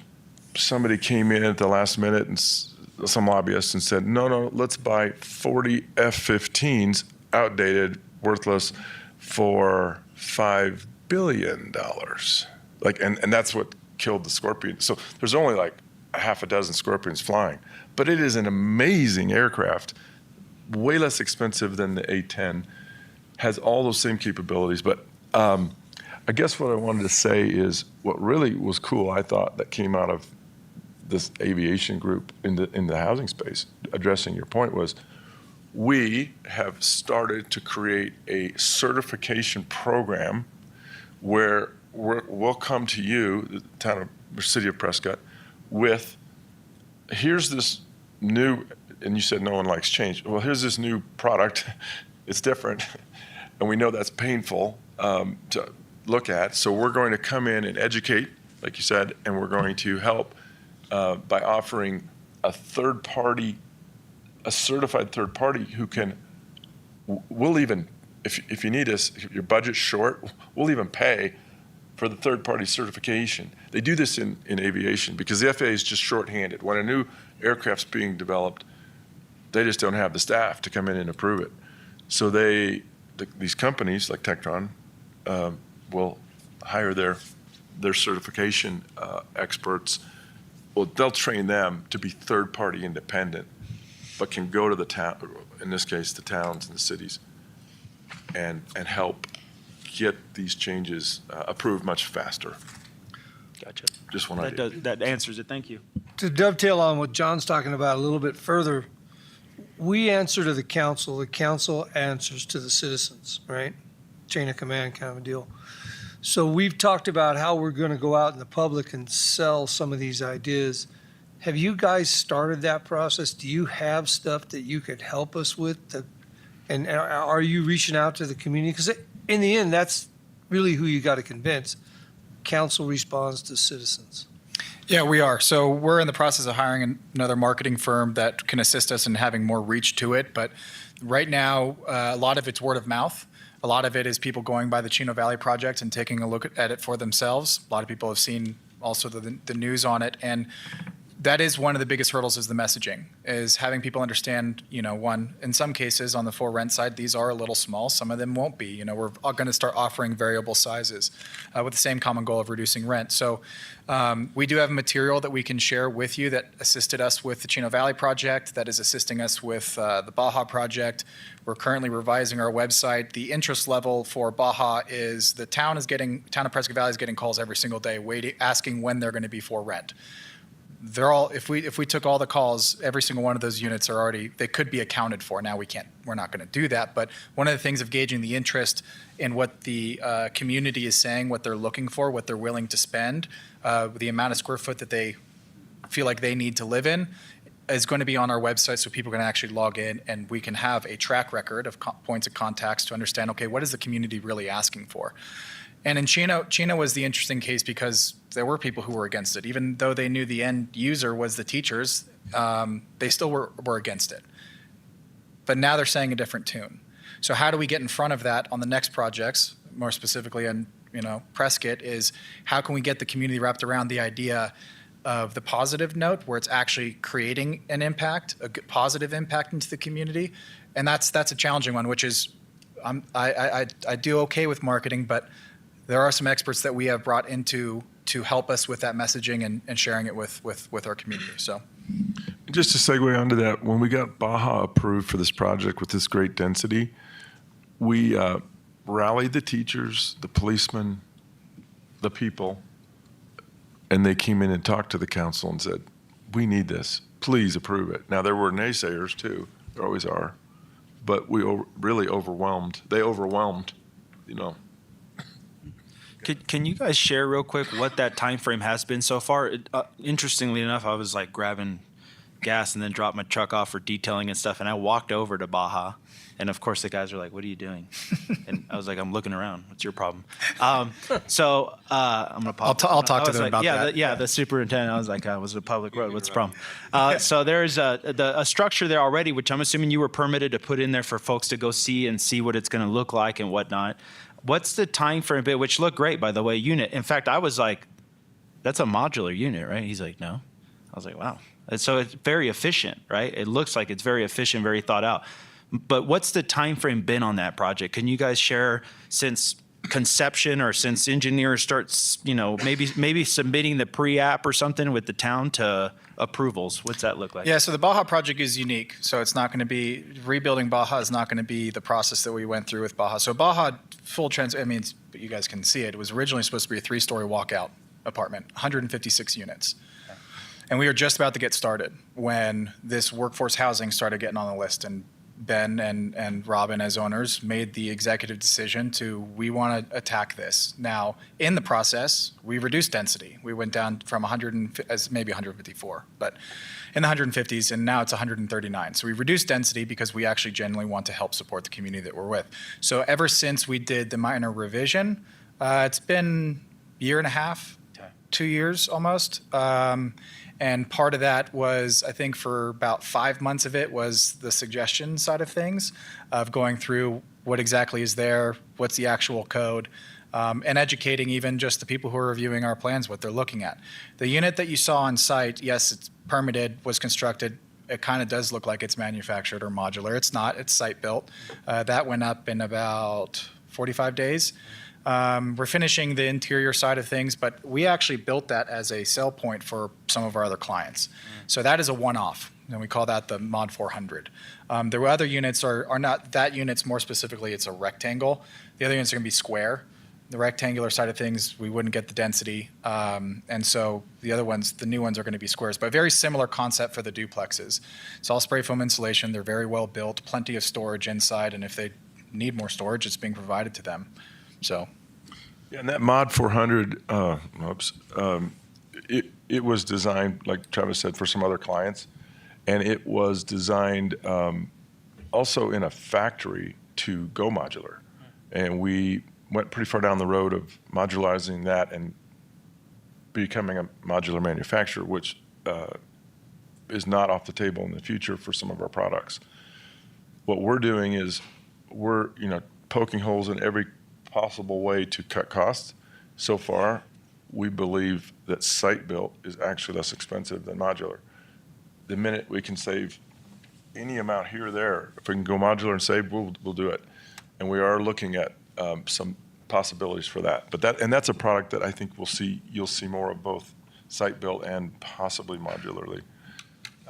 somebody came in at the last minute and some lobbyists and said, no, let's buy 40 F-15s, outdated, worthless, for $5 billion. And that's what killed the Scorpion. So there's only like a half a dozen Scorpions flying, but it is an amazing aircraft, way less expensive than the A-10, has all those same capabilities. But I guess what I wanted to say is what really was cool, I thought, that came out of this aviation group in the housing space, addressing your point, was we have started to create a certification program where we'll come to you, the city of Prescott, with here's this new, and you said no one likes change. Well, here's this new product. It's different, and we know that's painful to look at. So we're going to come in and educate, like you said, and we're going to help by offering a certified third party who can, we'll even, if you need us, if your budget's short, we'll even pay for the third party certification. They do this in aviation because the FAA is just shorthanded. When a new aircraft's being developed, they just don't have the staff to come in and approve it. So these companies like Textron will hire their certification experts. Well, they'll train them to be third-party independent, but can go to the town, in this case, the towns and the cities, and help get these changes approved much faster. Gotcha. Just one idea. That answers it. Thank you. To dovetail on what John's talking about a little bit further, we answer to the council answers to the citizens, right? Chain of command kind of a deal. So we've talked about how we're going to go out in the public and sell some of these ideas. Have you guys started that process? Do you have stuff that you could help us with? And are you reaching out to the community? Because in the end, that's really who you got to convince. Council responds to citizens. Yeah, we are. So we're in the process of hiring another marketing firm that can assist us in having more reach to it. But right now, a lot of it's word of mouth. A lot of it is people going by the Chino Valley Project and taking a look at it for themselves. A lot of people have seen also the news on it. And that is one of the biggest hurdles, is the messaging, is having people understand, one, in some cases on the for rent side, these are a little small. Some of them won't be. We're going to start offering variable sizes with the same common goal of reducing rent. So we do have material that we can share with you that assisted us with the Chino Valley Project, that is assisting us with the Baja Project. We're currently revising our website. The interest level for Baja is the town of Prescott Valley is getting calls every single day asking when they're going to be for rent. they're all, if we took all the calls, every single one of those units are already, they could be accounted for. Now we're not going to do that. But one of the things of gauging the interest in what the community is saying, what they're looking for, what they're willing to spend, the amount of square foot that they feel like they need to live in is going to be on our website, so people can actually log in and we can have a track record of points of contacts to understand, okay, what is the community really asking for? And in Chino was the interesting case because there were people who were against it. Even though they knew the end user was the teachers, they still were against it. But now they're saying a different tune. So how do we get in front of that on the next projects, more specifically on Prescott, is how can we get the community wrapped around the idea of the positive note where it's actually creating an impact, a positive impact into the community? And that's a challenging one, which is I do okay with marketing, but there are some experts that we have brought into to help us with that messaging and sharing it with our community. So, Just to segue onto that, when we got Baja approved for this project with this great density, we rallied the teachers, the policemen, the people, and they came in and talked to the council and said, we need this, please approve it. Now, there were naysayers too, there always are, but we really overwhelmed, they overwhelmed, Can you guys share real quick what that time frame has been so far? Interestingly enough, I was like grabbing gas and then dropped my truck off for detailing and stuff, and I walked over to Baja, and of course the guys are like, "What are you doing?" And I was like, "I'm looking around. What's your problem?" I'm gonna pop. I'll talk to them like, about that. The superintendent. I was like, "Was it a public road? What's the problem?" So there's a structure there already, which I'm assuming you were permitted to put in there for folks to go see what it's going to look like and whatnot. What's the time frame bit, which looked great, by the way, unit? In fact, I was like, that's a modular unit, right? He's like, no. I was like, wow. And so it's very efficient, right? It looks like it's very efficient, very thought out. But what's the time frame been on that project? Can you guys share since conception or since engineers starts, maybe submitting the pre-app or something with the town to approvals? What's that look like? Yeah, so the Baja project is unique. So it's not going to be, rebuilding Baja is not going to be the process that we went through with Baja. So Baja, but you guys can see it. It was originally supposed to be a 3-story walkout apartment, 156 units. And we were just about to get started when this workforce housing started getting on the list. And Ben and Robin, as owners, made the executive decision we want to attack this. Now, in the process, we reduced density. We went down from maybe 154, but in the 150s, and now it's 139. So we reduced density because we actually genuinely want to help support the community that we're with. So ever since we did the minor revision, it's been a year and a half, 2 years almost. And part of that was, I think for about 5 months of it was the suggestion side of things, of going through what exactly is there, what's the actual code, and educating even just the people who are reviewing our plans, what they're looking at. The unit that you saw on site, yes, it's permitted, was constructed. It kind of does look like it's manufactured or modular. It's not, it's site built. That went up in about 45 days. We're finishing the interior side of things, but we actually built that as a sell point for some of our other clients. So that is a one-off, and we call that the Mod 400. There were other units are not, that unit's more specifically, it's a rectangle. The other units are going to be square. The rectangular side of things, we wouldn't get the density. And so the other ones, the new ones are going to be squares, but very similar concept for the duplexes. It's all spray foam insulation. They're very well built, plenty of storage inside, and if they need more storage, it's being provided to them. So, Yeah, and that Mod 400, it was designed, like Travis said, for some other clients, and it was designed also in a factory to go modular. And we went pretty far down the road of modularizing that and becoming a modular manufacturer, which is not off the table in the future for some of our products. What we're doing is we're poking holes in every possible way to cut costs. So far, we believe that site-built is actually less expensive than modular. The minute we can save any amount here or there, if we can go modular and save, we'll do it. And we are looking at some possibilities for that. But that's a product that I think you'll see more of, both site-built and possibly modularly.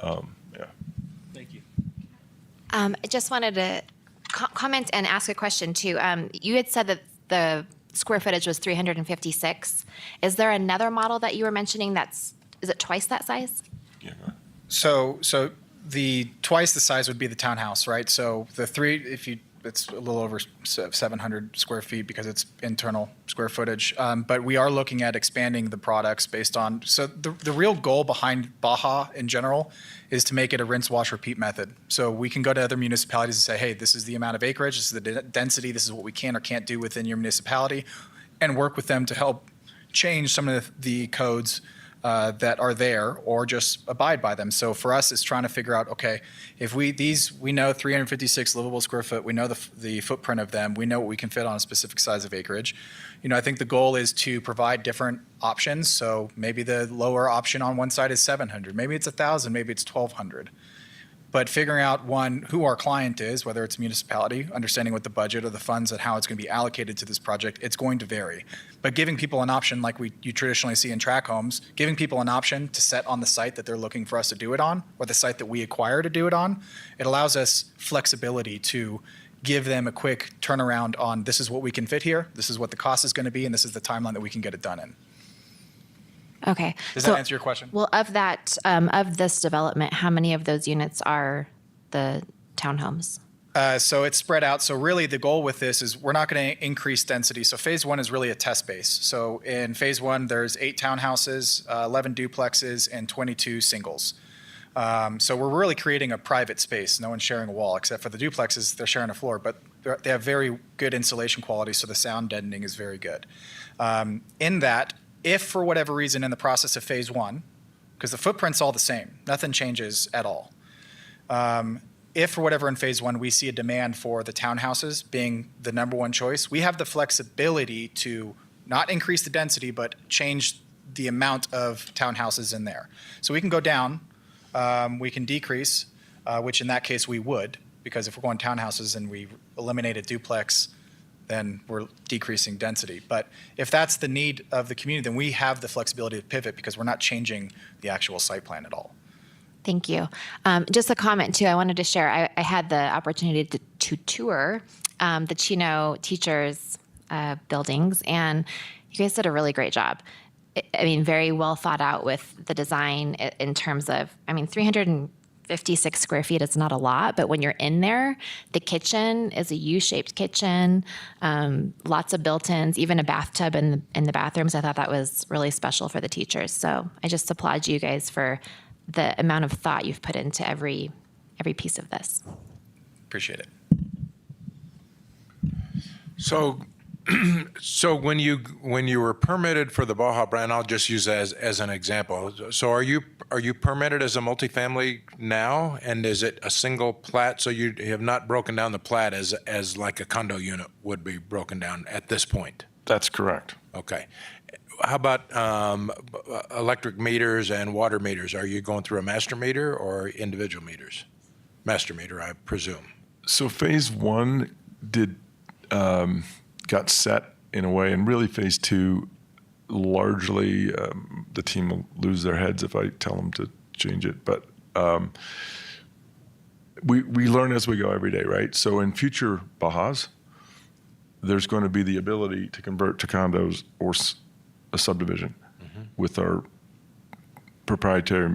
Thank you. I just wanted to comment and ask a question too. You had said that the square footage was 356. Is there another model that you were mentioning that's is it twice that size? Yeah, go ahead. So the twice the size would be the townhouse, right? So the three, it's a little over 700 square feet because it's internal square footage. But we are looking at expanding the products based on, so the real goal behind Baja in general is to make it a rinse, wash, repeat method. So we can go to other municipalities and say, hey, this is the amount of acreage, this is the density, this is what we can or can't do within your municipality, and work with them to help change some of the codes that are there, or just abide by them. So for us, it's trying to figure out, okay, if we know 356 livable square foot, we know the footprint of them, we know what we can fit on a specific size of acreage. I think the goal is to provide different options. So maybe the lower option on one side is 700, maybe it's 1,000, maybe it's 1,200. But figuring out, one, who our client is, whether it's a municipality, understanding what the budget or the funds and how it's going to be allocated to this project, it's going to vary. But giving people an option like you traditionally see in tract homes, giving people an option to set on the site that they're looking for us to do it on, or the site that we acquire to do it on, it allows us flexibility to give them a quick turnaround on, this is what we can fit here, this is what the cost is going to be, and this is the timeline that we can get it done in. Okay. Does So- that answer your question? Well, of that, of this development, how many of those units are the townhomes? So it's spread out. So really the goal with this is we're not going to increase density. So phase one is really a test base. So in phase one, there's 8 townhouses, 11 duplexes, and 22 singles. So we're really creating a private space. No one's sharing a wall, except for the duplexes, they're sharing a floor, but they have very good insulation quality, so the sound deadening is very good. In that, if for whatever reason in the process of phase one, because the footprint's all the same, nothing changes at all. If for whatever in phase one we see a demand for the townhouses being the number one choice, we have the flexibility to not increase the density, but change the amount of townhouses in there. So we can go down, we can decrease, which in that case we would, because if we're going townhouses and we eliminate a duplex, then we're decreasing density. But if that's the need of the community, then we have the flexibility to pivot because we're not changing the actual site plan at all. Thank you. Just a comment too, I wanted to share, I had the opportunity to tour the Chino teachers' buildings, and you guys did a really great job. I mean, very well thought out with the design in terms of, 356 square feet is not a lot, but when you're in there, the kitchen is a U-shaped kitchen, lots of built-ins, even a bathtub in the bathrooms. I thought that was really special for the teachers. So I just applaud you guys for the amount of thought you've put into every piece of this. Appreciate it. So when you were permitted for the Baja brand, I'll just use as an example. So are you permitted as a multifamily now, and is it a single plat? So you have not broken down the plat as like a condo unit would be broken down at this point? That's correct. Okay. How about electric meters and water meters? Are you going through a master meter or individual meters? Master meter, I presume. So phase one got set in a way, and really phase two, largely the team will lose their heads if I tell them to change it. But we learn as we go every day, right? So in future Bajas, there's going to be the ability to convert to condos or a subdivision with our proprietary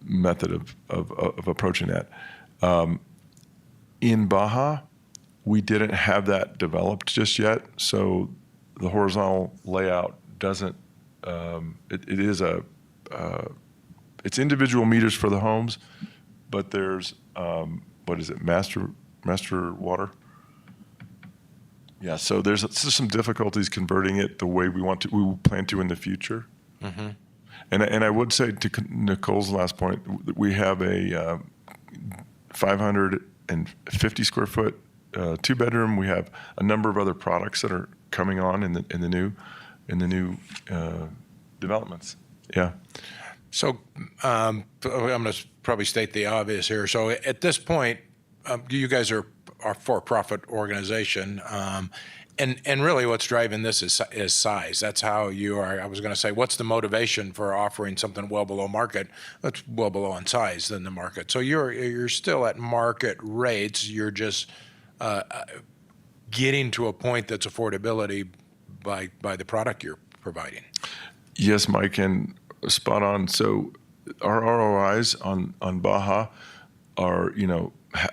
method of approaching that. In Baja, we didn't have that developed just yet, so the horizontal layout doesn't. It's individual meters for the homes, but there's master water. Yeah, so there's some difficulties converting it the way we plan to in the future. Mm-hmm. And I would say to Nicole's last point, that we have a 550 square foot 2-bedroom. We have a number of other products that are coming on in the new developments. Yeah. So I'm going to probably state the obvious here. So at this point, you guys are a for-profit organization, and really what's driving this is size. That's how you are. I was going to say, what's the motivation for offering something well below market? That's well below in size than the market. So you're still at market rates. You're just getting to a point that's affordability by the product you're providing. Yes, Mike, and spot on. So our ROIs on Baja are,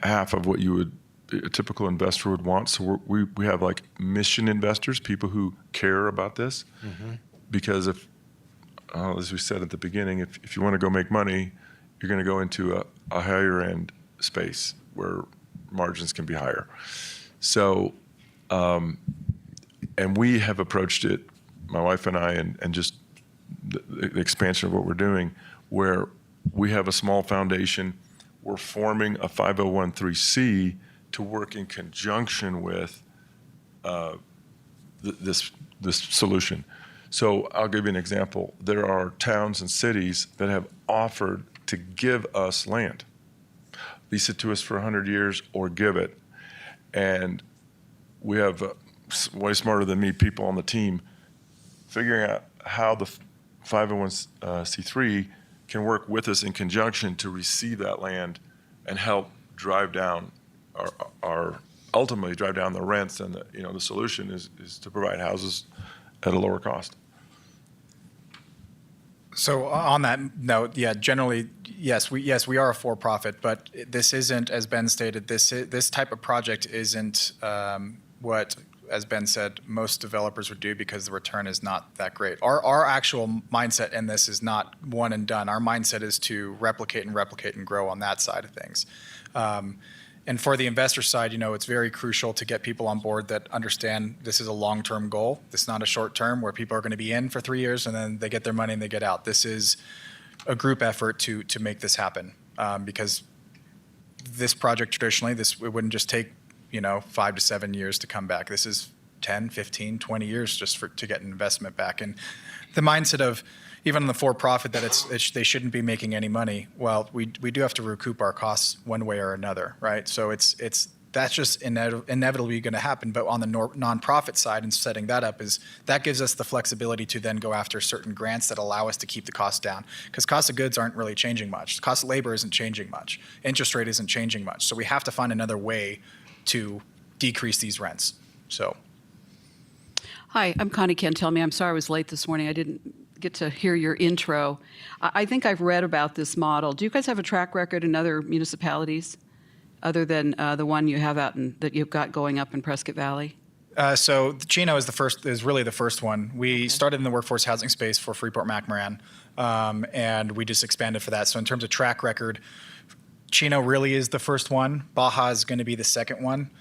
half of what a typical investor would want. So we have like mission investors, people who care about this. Because as we said at the beginning, if you want to go make money, you're going to go into a higher end space where margins can be higher. So, and we have approached it, my wife and I, and just the expansion of what we're doing, where we have a small foundation. We're forming a 501(c) to work in conjunction with this solution. So I'll give you an example. There are towns and cities that have offered to give us land, lease it to us for 100 years or give it. And we have way smarter than me people on the team figuring out how the 501(c)(3) can work with us in conjunction to receive that land and help drive down ultimately drive down the rents. And the solution is to provide houses at a lower cost. So on that note, yeah, generally, yes, we are a for-profit, but this isn't, as Ben stated, this type of project isn't what, as Ben said, most developers would do because the return is not that great. Our actual mindset in this is not one and done. Our mindset is to replicate and grow on that side of things. And for the investor side, it's very crucial to get people on board that understand this is a long-term goal. This is not a short-term where people are going to be in for 3 years and then they get their money and they get out. This is a group effort to make this happen because this project traditionally, it wouldn't just take 5 to 7 years to come back. This is 10, 15, 20 years just to get an investment back. And the mindset of even on the for-profit that they shouldn't be making any money. Well, we do have to recoup our costs one way or another, right? So that's just inevitably going to happen. But on the nonprofit side and setting that up that gives us the flexibility to then go after certain grants that allow us to keep the cost down. Because cost of goods aren't really changing much. The cost of labor isn't changing much. Interest rate isn't changing much. So we have to find another way to decrease these rents. So. Hi, I'm Connie Cantelmi. I'm sorry I was late this morning. I didn't get to hear your intro. I think I've read about this model. Do you guys have a track record in other municipalities other than the one you have that you've got going up in Prescott Valley? So Chino is really the first one. We started in the workforce housing space for Freeport-McMoRan, and we just expanded for that. So in terms of track record, Chino really is the first one. Baja is going to be the second one.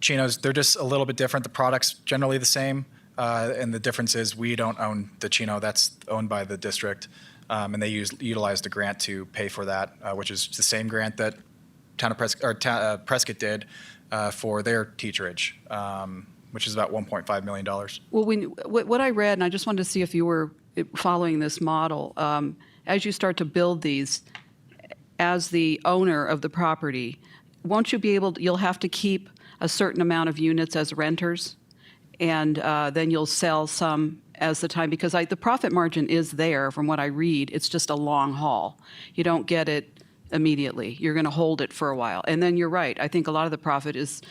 Chinos, they're just a little bit different. The product's generally the same. And the difference is we don't own the Chino. That's owned by the district. And they utilized a grant to pay for that, which is the same grant that Prescott did for their teacherage, which is about $1.5 million. Well, what I read, and I just wanted to see if you were following this model, as you start to build these, as the owner of the property, won't you be you'll have to keep a certain amount of units as renters? And then you'll sell some as the time, because the profit margin is there from what I read. It's just a long haul. You don't get it immediately. You're going to hold it for a while. And then you're right. I think a lot of the profit is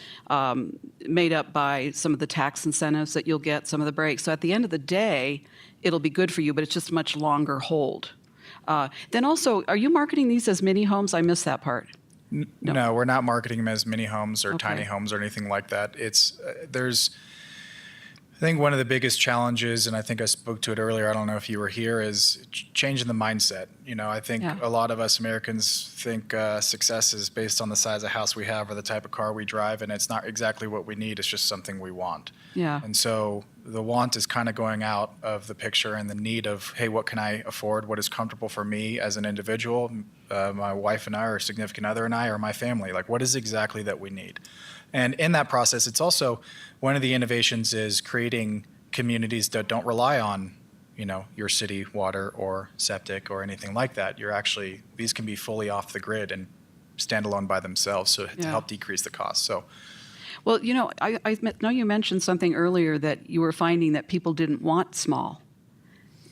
made up by some of the tax incentives that you'll get, some of the breaks. So at the end of the day, it'll be good for you, but it's just a much longer hold. Then also, are you marketing these as mini homes? I missed that part. No, we're not marketing them as mini homes or tiny homes or anything like that. I think one of the biggest challenges, and I think I spoke to it earlier, I don't know if you were here, is changing the mindset. I think a lot of us Americans think success is based on the size of house we have or the type of car we drive, and it's not exactly what we need. It's just something we want. Yeah. And so the want is kind of going out of the picture, and the need of, hey, what can I afford? What is comfortable for me as an individual, my wife and I, or significant other and I, or my family? Like, what is exactly that we need? And in that process, it's also one of the innovations is creating communities that don't rely on, your city water or septic or anything like that. These can be fully off the grid and stand alone by themselves to help decrease the cost. So, well, I know you mentioned something earlier that you were finding that people didn't want small.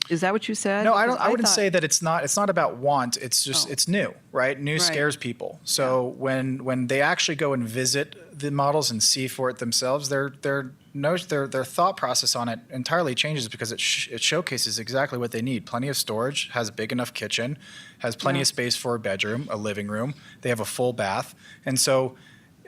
Is that what you said? No, I wouldn't say that it's not about want. It's just it's new, right? New scares people. So when they actually go and visit the models and see for it themselves, they're their thought process on it entirely changes because it showcases exactly what they need. Plenty of storage, has a big enough kitchen, has plenty of space for a bedroom, a living room. They have a full bath, and so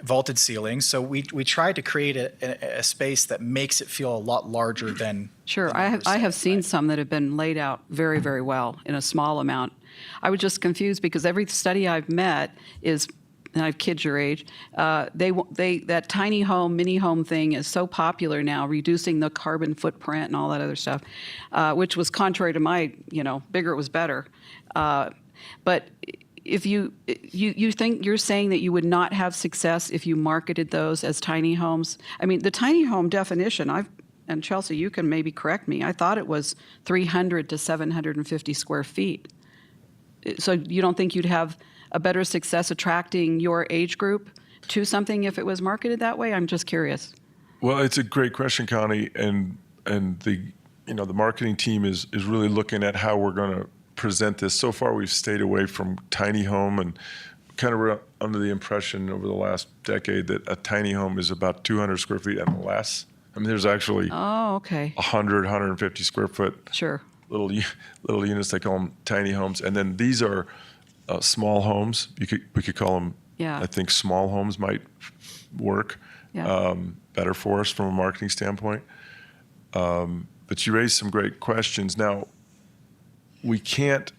vaulted ceilings. So we tried to create a space that makes it feel a lot larger than. Sure, the I numbers have say, seen right? some that have been laid out very, very well in a small amount. I was just confused because every study I've met is, and I have kids your age, that tiny home, mini home thing is so popular now, reducing the carbon footprint and all that other stuff, which was contrary to my, bigger was better. But if you think you're saying that you would not have success if you marketed those as tiny homes? I mean, the tiny home definition, and Chelsea, you can maybe correct me, I thought it was 300 to 750 square feet. So you don't think you'd have a better success attracting your age group to something if it was marketed that way? I'm just curious. Well, it's a great question, Connie, and the marketing team is really looking at how we're going to present this. So far, we've stayed away from tiny home and kind of under the impression over the last decade that a tiny home is about 200 square feet and less. I mean, there's actually Oh, okay. 100, 150 square foot Sure. little units. They call them tiny homes, and then these are small homes. We could call them. Yeah. I think small homes might work Yeah. better for us from a marketing standpoint. But you raised some great questions. Now, we can't,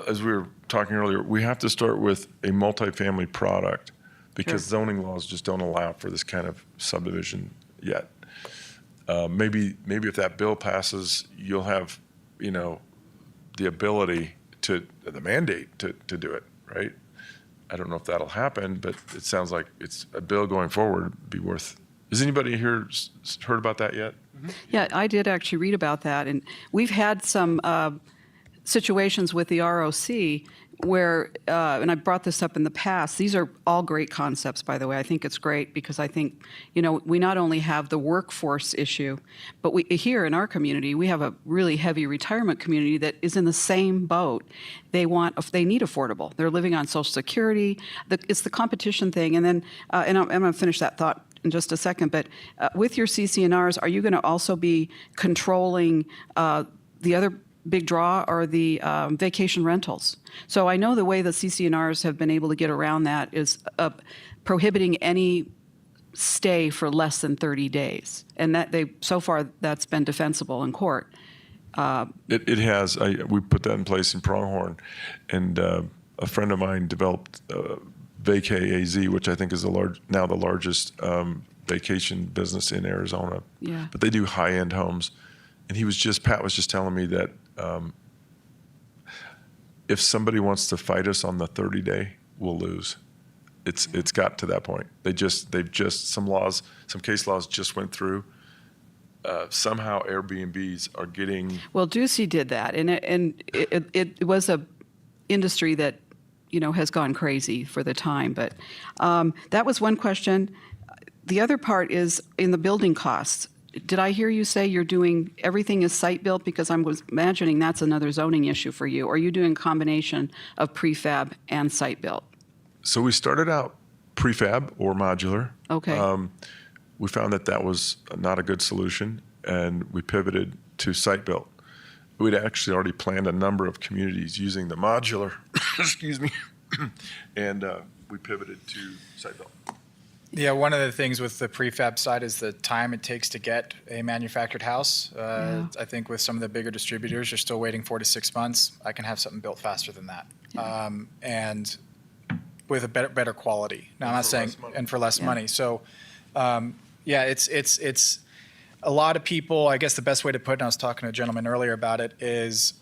as we were talking earlier, we have to start with a multifamily product because Sure. zoning laws just don't allow for this kind of subdivision yet. Maybe if that bill passes, you'll have, the ability the mandate to do it, right? I don't know if that'll happen, but it sounds like it's a bill going forward would be worth. Has anybody here heard about that yet? Yeah, I did actually read about that, and we've had some situations with the ROC where, and I brought this up in the past, these are all great concepts, by the way. I think it's great because I think, we not only have the workforce issue, but we here in our community, we have a really heavy retirement community that is in the same boat. They need affordable. They're living on Social Security. It's the competition thing. And then, and I'm going to finish that thought in just a second, but with your CC&Rs, are you going to also be controlling the other big draw are the vacation rentals? So I know the way the CC&Rs have been able to get around that is prohibiting any stay for less than 30 days. And so far that's been defensible in court. It has. We put that in place in Pronghorn, and a friend of mine developed Vacay AZ, which I think is now the largest vacation business in Arizona. Yeah. But they do high-end homes, and Pat was just telling me that if somebody wants to fight us on the 30-day, we'll lose. It's got to that point. They've just some case laws just went through. Somehow Airbnbs are getting. Well, Ducey did that, and it was a industry that has gone crazy for the time. But that was one question. The other part is in the building costs. Did I hear you say you're doing everything is site built? Because I was imagining that's another zoning issue for you. Or are you doing a combination of prefab and site built? So we started out prefab or modular. Okay. We found that was not a good solution, and we pivoted to site built. We'd actually already planned a number of communities using the modular, excuse me, and we pivoted to site built. Yeah, one of the things with the prefab side is the time it takes to get a manufactured house. Yeah. I think with some of the bigger distributors, you're still waiting 4 to 6 months. I can have something built faster than that. And with a better quality. Now, I'm not saying, and for less money. So, it's a lot of people, I guess the best way to put it, and I was talking to a gentleman earlier about it, is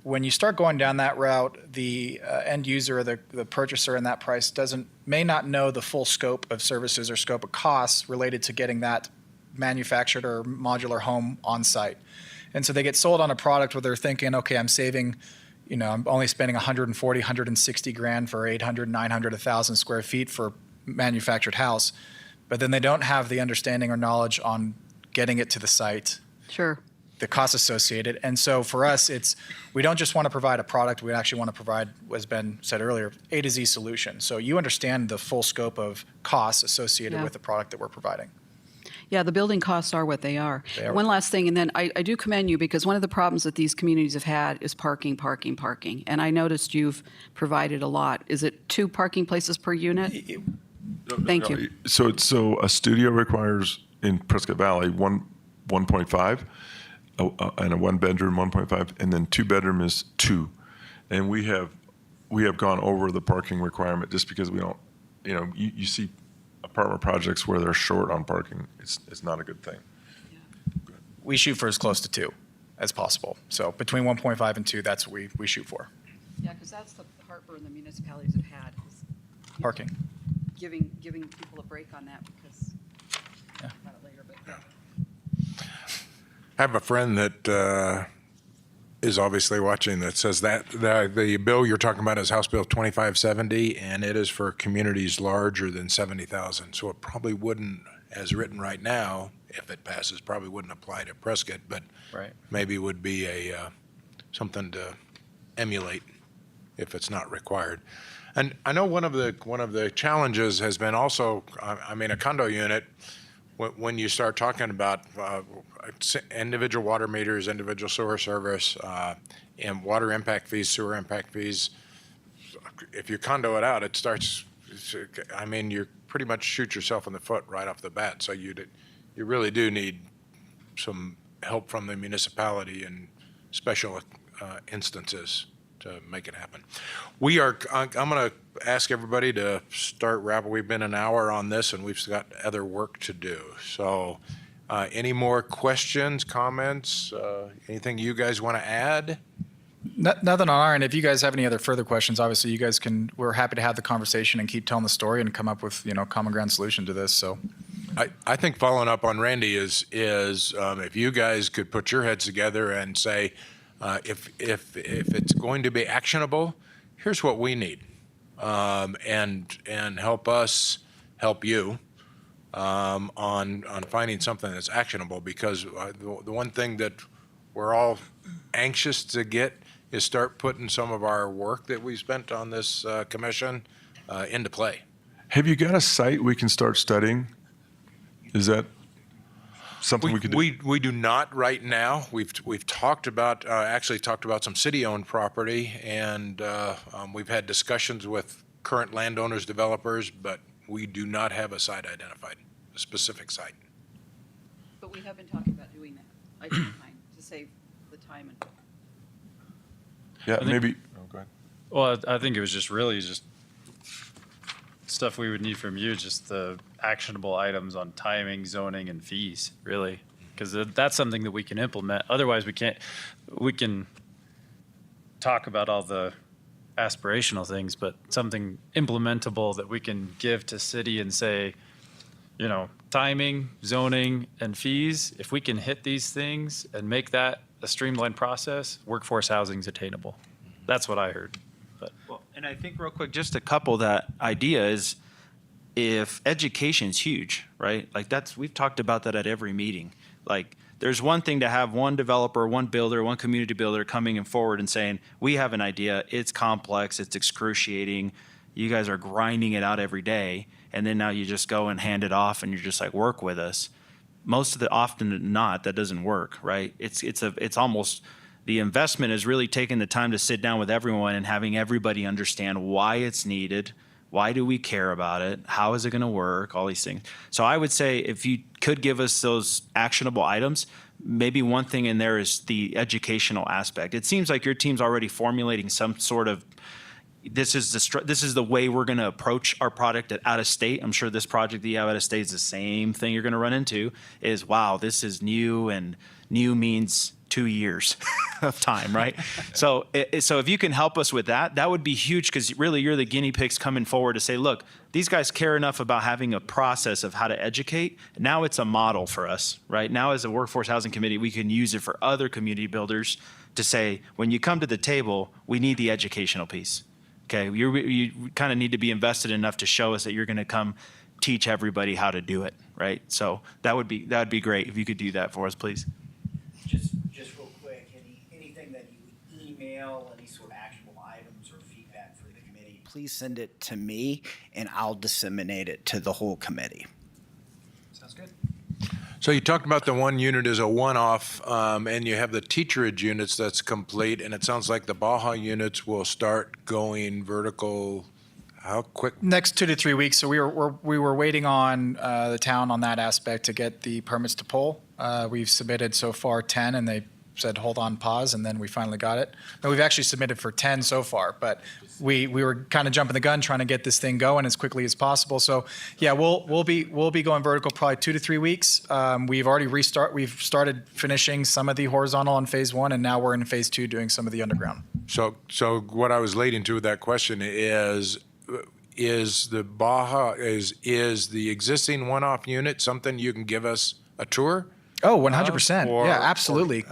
when you start going down that route, the end user or the purchaser in that price may not know the full scope of services or scope of costs related to getting that manufactured or modular home on site. And so they get sold on a product where they're thinking, okay, I'm saving, I'm only spending 140, 160 grand for 800, 900, 1,000 square feet for manufactured house. But then they don't have the understanding or knowledge on getting it to the site. Sure. The costs associated. And so for us, we don't just want to provide a product, we actually want to provide, as Ben said earlier, A to Z solution. So you understand the full scope of costs associated Yeah. with the product that we're providing. Yeah, the building costs are what they are. They are. One last thing, and then I do commend you because one of the problems that these communities have had is parking, parking, parking. And I noticed you've provided a lot. Is it 2 parking places per unit? Thank you. So a studio requires in Prescott Valley 1.5, and a 1-bedroom 1.5, and then 2-bedroom is 2. And we have gone over the parking requirement just because we don't, you see apartment projects where they're short on parking. It's not a good thing. We shoot for as close to 2 as possible. So between 1.5 and 2, that's what we shoot for. Yeah, because that's the heartburn the municipalities have had, is Parking. giving people a break on that because, about it later, but yeah. I have a friend that is obviously watching that says that the bill you're talking about is House Bill 2570, and it is for communities larger than 70,000. So it probably wouldn't, as written right now, if it passes, probably wouldn't apply to Prescott, but Right. maybe would be something to emulate if it's not required. And I know one of the challenges has been also, I mean, a condo unit, when you start talking about individual water meters, individual sewer service, and water impact fees, sewer impact fees, if you condo it out, it starts, I mean, you pretty much shoot yourself in the foot right off the bat. So you really do need some help from the municipality in special instances to make it happen. I'm going to ask everybody to start wrapping. We've been an hour on this, and we've got other work to do. So any more questions, comments, anything you guys want to add? Nothing on our end. If you guys have any other further questions, obviously you guys we're happy to have the conversation and keep telling the story and come up with, common ground solution to this. So I think following up on Randy is if you guys could put your heads together and say, if it's going to be actionable, here's what we need, and help us help you on finding something that's actionable. Because the one thing that we're all anxious to get is start putting some of our work that we spent on this commission into play. Have you got a site we can start studying? Is that something we could do? We do not right now. We've talked about actually talked about some city-owned property, and we've had discussions with current landowners, developers, but we do not have a site identified, a specific site. But we have been talking about doing that, identifying, to save the time and. Yeah, think- maybe. Oh, go ahead. Well, I think it was just really just stuff we would need from you, just the actionable items on timing, zoning, and fees, really. Because that's something that we can implement. Otherwise, we can talk about all the aspirational things, but something implementable that we can give to city and say, timing, zoning, and fees, if we can hit these things and make that a streamlined process, workforce housing's attainable. That's what I heard. But Well, and I think real quick, just to couple that idea is if education's huge, right? Like we've talked about that at every meeting. Like there's one thing to have one developer, one builder, one community builder coming in forward and saying, we have an idea, it's complex, it's excruciating, you guys are grinding it out every day, and then now you just go and hand it off and you're just like, work with us. Most of the often than not, that doesn't work, right? It's almost the investment is really taking the time to sit down with everyone and having everybody understand why it's needed, why do we care about it, how is it going to work, all these things. So I would say if you could give us those actionable items, maybe one thing in there is the educational aspect. It seems like your team's already formulating some sort of this is the way we're going to approach our product out of state. I'm sure this project that you have out of state is the same thing you're going to run into is, wow, this is new, and new means 2 years of time, right? So if you can help us with that, that would be huge, because really you're the guinea pigs coming forward to say, look, these guys care enough about having a process of how to educate. Now it's a model for us, right? Now as a workforce housing committee, we can use it for other community builders to say, when you come to the table, we need the educational piece. Okay, you kind of need to be invested enough to show us that you're going to come teach everybody how to do it, right? So that would be great if you could do that for us, please. Just real quick, anything that you email, any sort of actionable items or feedback for the committee, please send it to me and I'll disseminate it to the whole committee. sounds good. So you talked about the one unit as a one-off, and you have the teacherage units that's complete, and it sounds like the Baja units will start going vertical, how quick? Next 2 to 3 weeks. So we were waiting on the town on that aspect to get the permits to pull. We've submitted so far 10, and they said hold on, pause, and then we finally got it. No, we've actually submitted for 10 so far, but we were kind of jumping the gun trying to get this thing going as quickly as possible. So yeah, we'll be going vertical probably 2 to 3 weeks. We've started finishing some of the horizontal on phase 1, and now we're in phase 2 doing some of the underground. So what I was leading to with that question is the Baja, is the existing one-off unit something you can give us a tour? Oh, 100%. Or- Yeah, absolutely.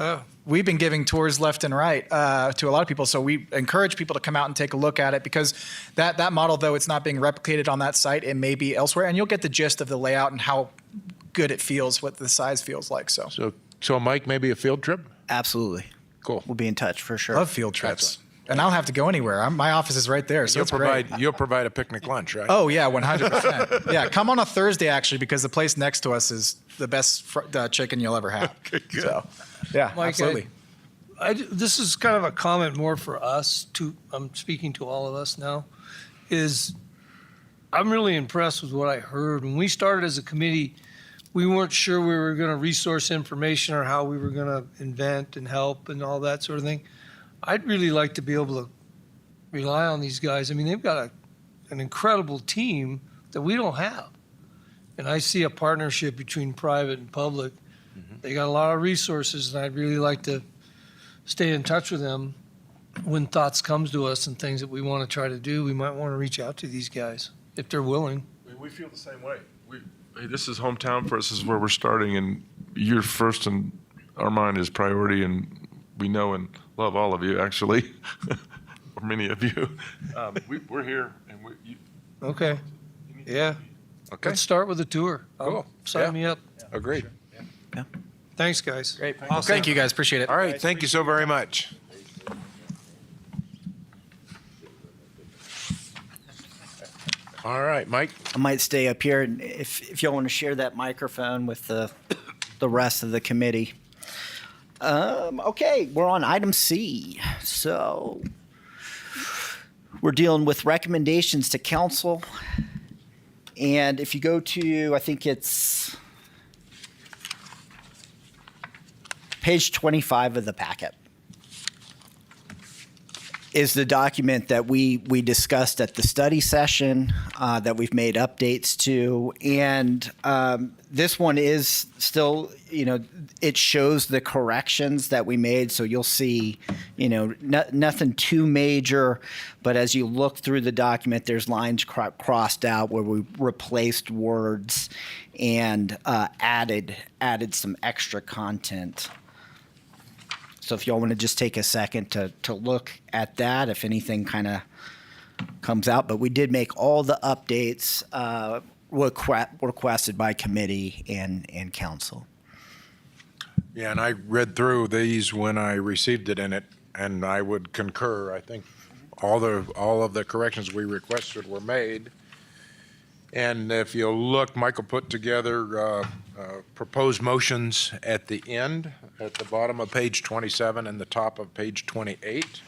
We've been giving tours left and right to a lot of people. So we encourage people to come out and take a look at it, because that model, though it's not being replicated on that site, it may be elsewhere. And you'll get the gist of the layout and how good it feels, what the size feels like. So So Mike, maybe a field trip? Absolutely. Cool. We'll be in touch for sure. love field trips. And I don't have to go anywhere. My office is right there. So You'll it's great. provide a picnic lunch, right? Oh, yeah, 100%. Yeah, come on a Thursday, actually, because the place next to us is the best chicken you'll ever have. Okay, good. So, yeah, Mike, absolutely. This is kind of a comment more for us, I'm speaking to all of us now, is I'm really impressed with what I heard. When we started as a committee, we weren't sure we were going to resource information or how we were going to invent and help and all that sort of thing. I'd really like to be able to rely on these guys. I mean, they've got an incredible team that we don't have. And I see a partnership between private and public. They got a lot of resources, and I'd really like to stay in touch with them when thoughts comes to us and things that we want to try to do. We might want to reach out to these guys if they're willing. We feel the same way. Hey, this is hometown for us. This is where we're starting, and you're first in our mind is priority, and we know and love all of you, actually, or many of you. We're here, and Okay. Yeah. Okay, Let's start with a tour. Cool. Sign Yeah. me up. agreed. Thanks, guys. Great. Thank you, guys. Appreciate it. All right, thank you so very much. All right, Mike. I might stay up here and if y'all want to share that microphone with the rest of the committee. Okay, we're on item C. So we're dealing with recommendations to council. And if you go to, I think it's page 25 of the packet, is the document that we discussed at the study session that we've made updates to. And this one is still, it shows the corrections that we made. So you'll see, nothing too major. But as you look through the document, there's lines crossed out where we replaced words and added some extra content. So if y'all want to just take a second to look at that, if anything kind of comes out. But we did make all the updates requested by committee and council. Yeah, and I read through these when I received it in it, and I would concur. I think all of the corrections we requested were made. And if you look, Michael put together proposed motions at the end, at the bottom of page 27 and the top of page 28.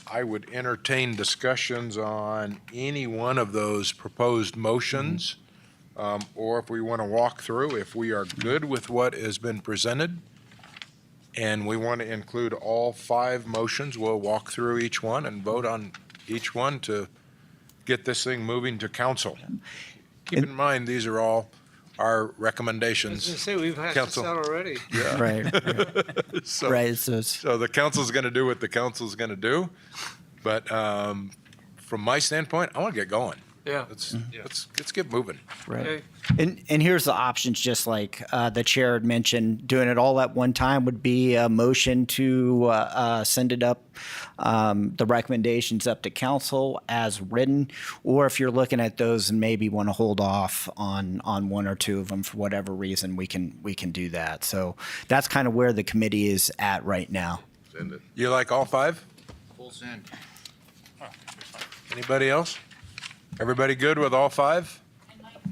I would entertain discussions on any one of those proposed motions, or if we want to walk through, if we are good with what has been presented, and we want to include all 5 motions, we'll walk through each one and vote on each one to get this thing moving to council. Keep in mind, these are all our I was recommendations. going to say, we've hashed this Council. out already. Right. So- Right. So So the council's going to do what the council's going to do. But from my standpoint, I want to get going. Yeah. Let's get moving. right. Okay. And here's the options, just like the chair had mentioned, doing it all at one time would be a motion to send it up, the recommendations up to council as written, or if you're looking at those and maybe want to hold off on one or two of them for whatever reason, we can do that. So that's kind of where the committee is at right now. You like all 5? Full send. Anybody else? Everybody good with all five? And Mike, the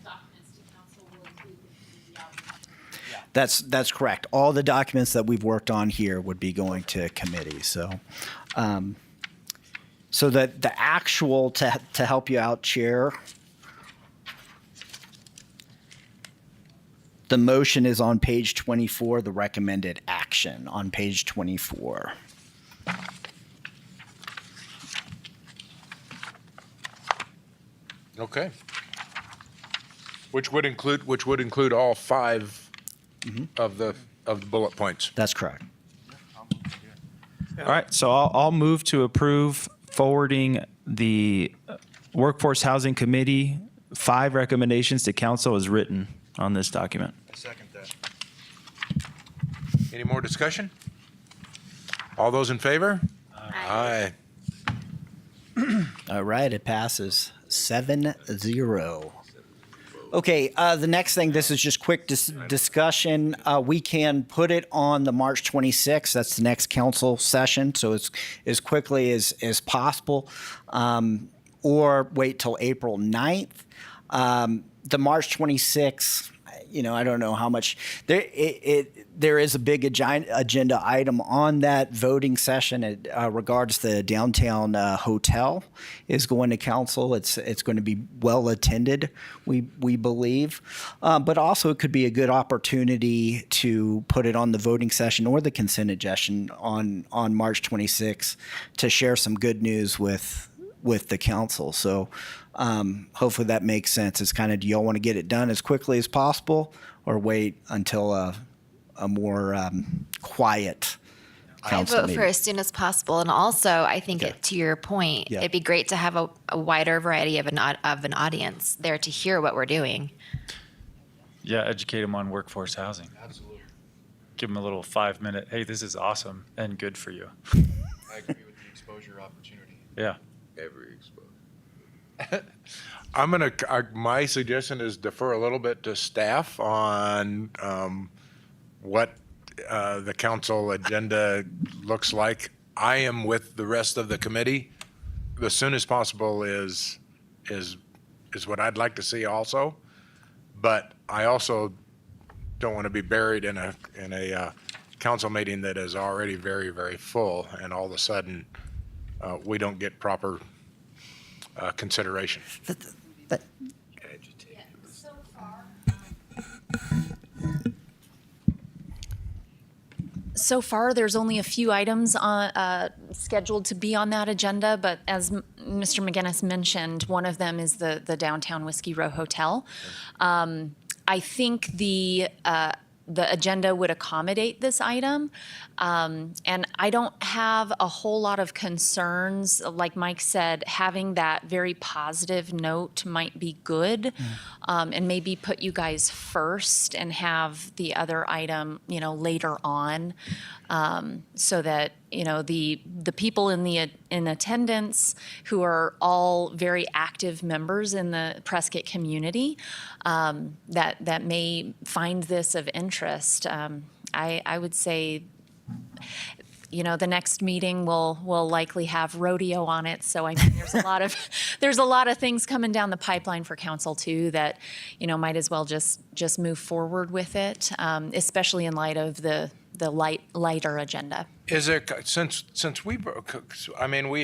documents to council will include the outreach. That's correct. All the documents that we've worked on here would be going to committee. So, so that the actual to help you out, Chair. The motion is on page 24. The recommended action on page 24. Okay. Which would include all five of the bullet points. That's correct. All right, so I'll move to approve forwarding the Workforce Housing Committee 5 recommendations to council as written on this document. I second that. Any more discussion? All those in favor? Aye. All right, it passes 7-0. Okay, the next thing, this is just quick discussion. We can put it on the March 26th. That's the next council session, so it's as quickly as possible, or wait till April 9th. The March 26th, I don't know how much there is a big agenda item on that voting session. It regards the downtown hotel is going to council. It's going to be well attended, we believe, but also it could be a good opportunity to put it on the voting session or the consent agenda on March 26th to share some good news with the council. So hopefully that makes sense. It's kind of, do y'all want to get it done as quickly as possible or wait until a more quiet I council vote meeting? for as soon as possible. And also, I think Okay. to your point, Yeah. it'd be great to have a wider variety of an audience there to hear what we're doing. Yeah, educate them on workforce housing. Absolutely. Give them a little 5-minute, hey, this is awesome and good for you. I agree with the exposure opportunity. Yeah. Every exposure. My suggestion is defer a little bit to staff on what the council agenda looks like. I am with the rest of the committee. The soonest possible is what I'd like to see also. But I also don't want to be buried in a council meeting that is already very, very full, and all of a sudden we don't get proper consideration. So far, there's only a few items scheduled to be on that agenda, but as Mr. McGinnis mentioned, one of them is the downtown Whiskey Row Hotel. I think the agenda would accommodate this item. And I don't have a whole lot of concerns. Like Mike said, having that very positive note might be good, and maybe put you guys first and have the other item, later on, so that the people in attendance who are all very active members in the Prescott community that may find this of interest. I would say, the next meeting will likely have rodeo on it. So I mean, there's a lot of things coming down the pipeline for council too that, might as well just move forward with it, especially in light of the lighter agenda. Is there, since we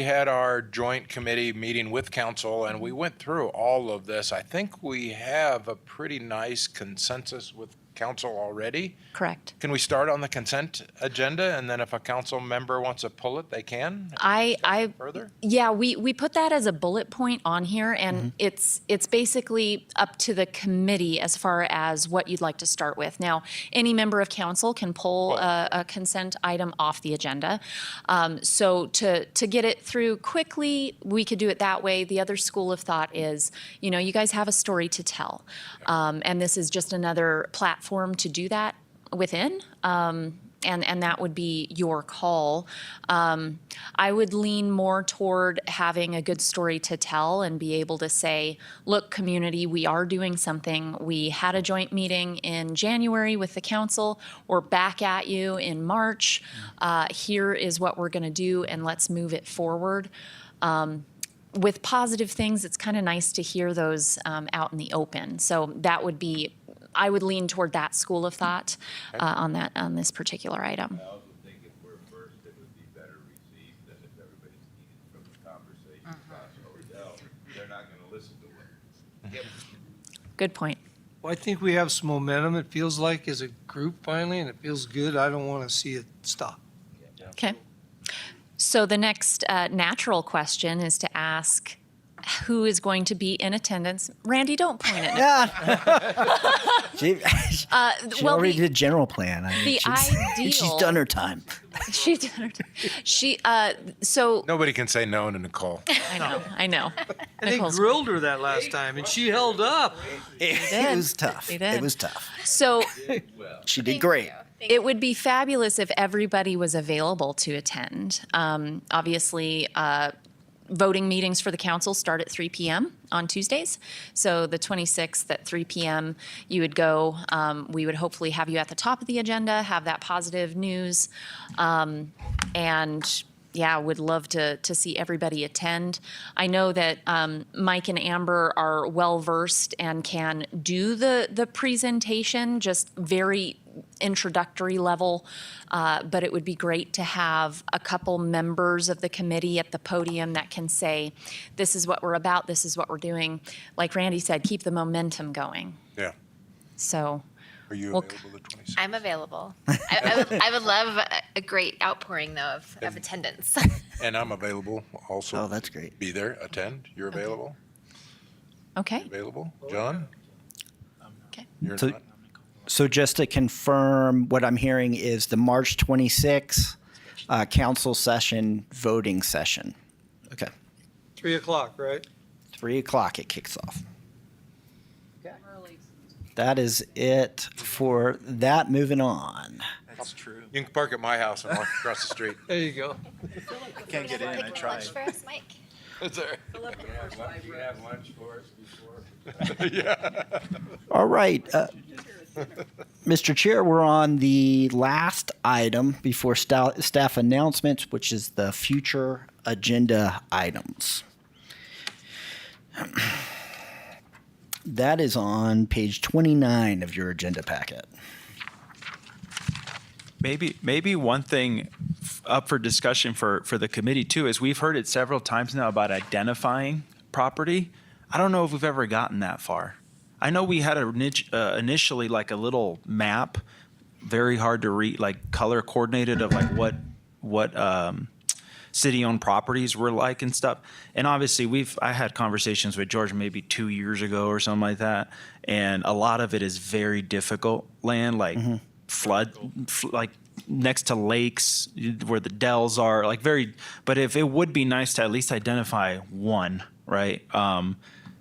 had our joint committee meeting with council and we went through all of this, I think we have a pretty nice consensus with council already. Correct. Can we start on the consent agenda, and then if a council member wants to pull it, they can? Further? Yeah, we put that as a bullet point on here, and it's basically up to the committee as far as what you'd like to start with. Now, any member of council can pull a consent item off the agenda. So to get it through quickly, we could do it that way. The other school of thought is, you guys have a story to tell, and this is just another platform to do that within. And that would be your call. I would lean more toward having a good story to tell and be able to say, look, community, we are doing something. We had a joint meeting in January with the council. We're back at you in March. Here is what we're going to do, and let's move it forward. with positive things, it's kind of nice to hear those out in the open. So that would be, I would lean toward that school of thought on this particular item. I also think if we're first, it would be better received than if everybody's needed from the conversation across the hotel. They're not gonna listen to it. Good point. Well, I think we have some momentum, it feels like, as a group finally, and it feels good. I don't want to see it stop. Okay. So the next natural question is to ask who is going to be in attendance. Randy, don't point at me. She well, already the- did general plan. I mean, the she's ideal- done her time. She did her. So Nobody can say no to Nicole. I know. And they Nicole's- grilled her that last time, and she held up. It did. was tough. He did. It was tough. So She did great. it would be fabulous if everybody was available to attend. Obviously, voting meetings for the council start at 3 p.m. on Tuesdays. So the 26th at 3 p.m. you would go. We would hopefully have you at the top of the agenda, have that positive news. And yeah, would love to see everybody attend. I know that Mike and Amber are well-versed and can do the presentation, just very introductory level, but it would be great to have a couple members of the committee at the podium that can say, this is what we're about, this is what we're doing. Like Randy said, keep the momentum going. So, Are you Well, available the 26th? I'm available. I would love a great outpouring though of attendance. And I'm available also. Oh, that's great. Be there, attend. You're available? okay. Available? John? Okay. You're So- not? So just to confirm, what I'm hearing is the March 26th council session, voting session. Okay. 3 o'clock, right? 3 o'clock it kicks off. That is it for that. Moving on. That's true. You can park at my house and walk across the street. There you go. Can't get in, I tried. For us, Mike. You have lunch for us before? Yeah. All right. Mr. Chair, we're on the last item before staff announcements, which is the future agenda items. That is on page 29 of your agenda packet. Maybe one thing up for discussion for the committee too is we've heard it several times now about identifying property. I don't know if we've ever gotten that far. I know we had initially like a little map, very hard to read, like color coordinated of like what city-owned properties were like and stuff. And obviously I had conversations with George maybe 2 years ago or something like that. And a lot of it is very difficult land, like like next to lakes where the dells are, like but if it would be nice to at least identify one, right?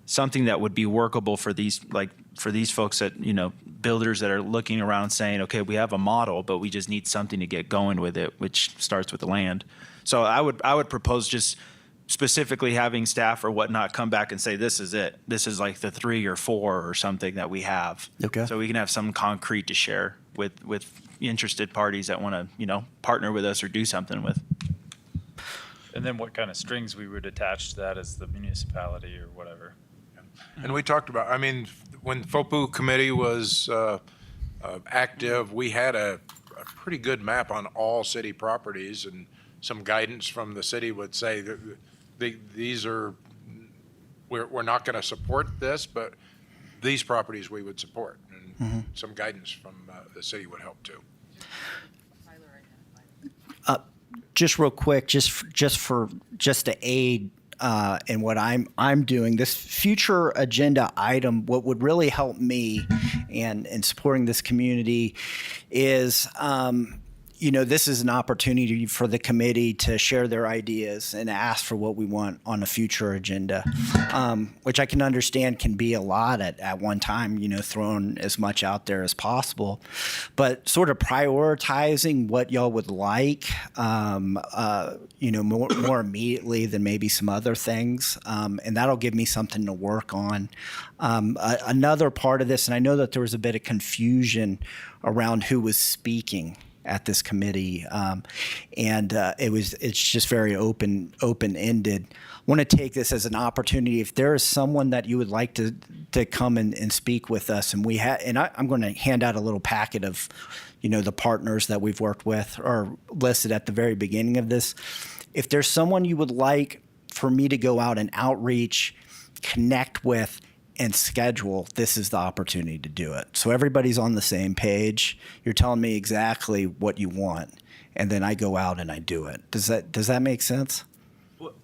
Something that would be workable for these folks that, builders that are looking around saying, okay, we have a model, but we just need something to get going with it, which starts with the land. So I would propose just specifically having staff or whatnot come back and say, this is it. This is like the 3 or 4 or something that we have. Okay. So we can have some concrete to share with interested parties that want to, partner with us or do something with. And then what kind of strings we would attach to that as the municipality or whatever. And we talked about, when FOPU committee was active, we had a pretty good map on all city properties, and some guidance from the city would say that these are, we're not going to support this, but these properties we would support. And some guidance from the city would help too. Just real quick, just to aid in what I'm doing, this future agenda item, what would really help me in supporting this community is, this is an opportunity for the committee to share their ideas and ask for what we want on a future agenda, which I can understand can be a lot at one time, throwing as much out there as possible. But sort of prioritizing what y'all would like, more immediately than maybe some other things. And that'll give me something to work on. Another part of this, and I know that there was a bit of confusion around who was speaking at this committee, it's just very open-ended. Want to take this as an opportunity. If there is someone that you would like to come and speak with us, and I'm going to hand out a little packet of, the partners that we've worked with are listed at the very beginning of this. If there's someone you would like for me to go out and outreach, connect with, and schedule, this is the opportunity to do it. So everybody's on the same page. You're telling me exactly what you want, and then I go out and I do it. Does that make sense?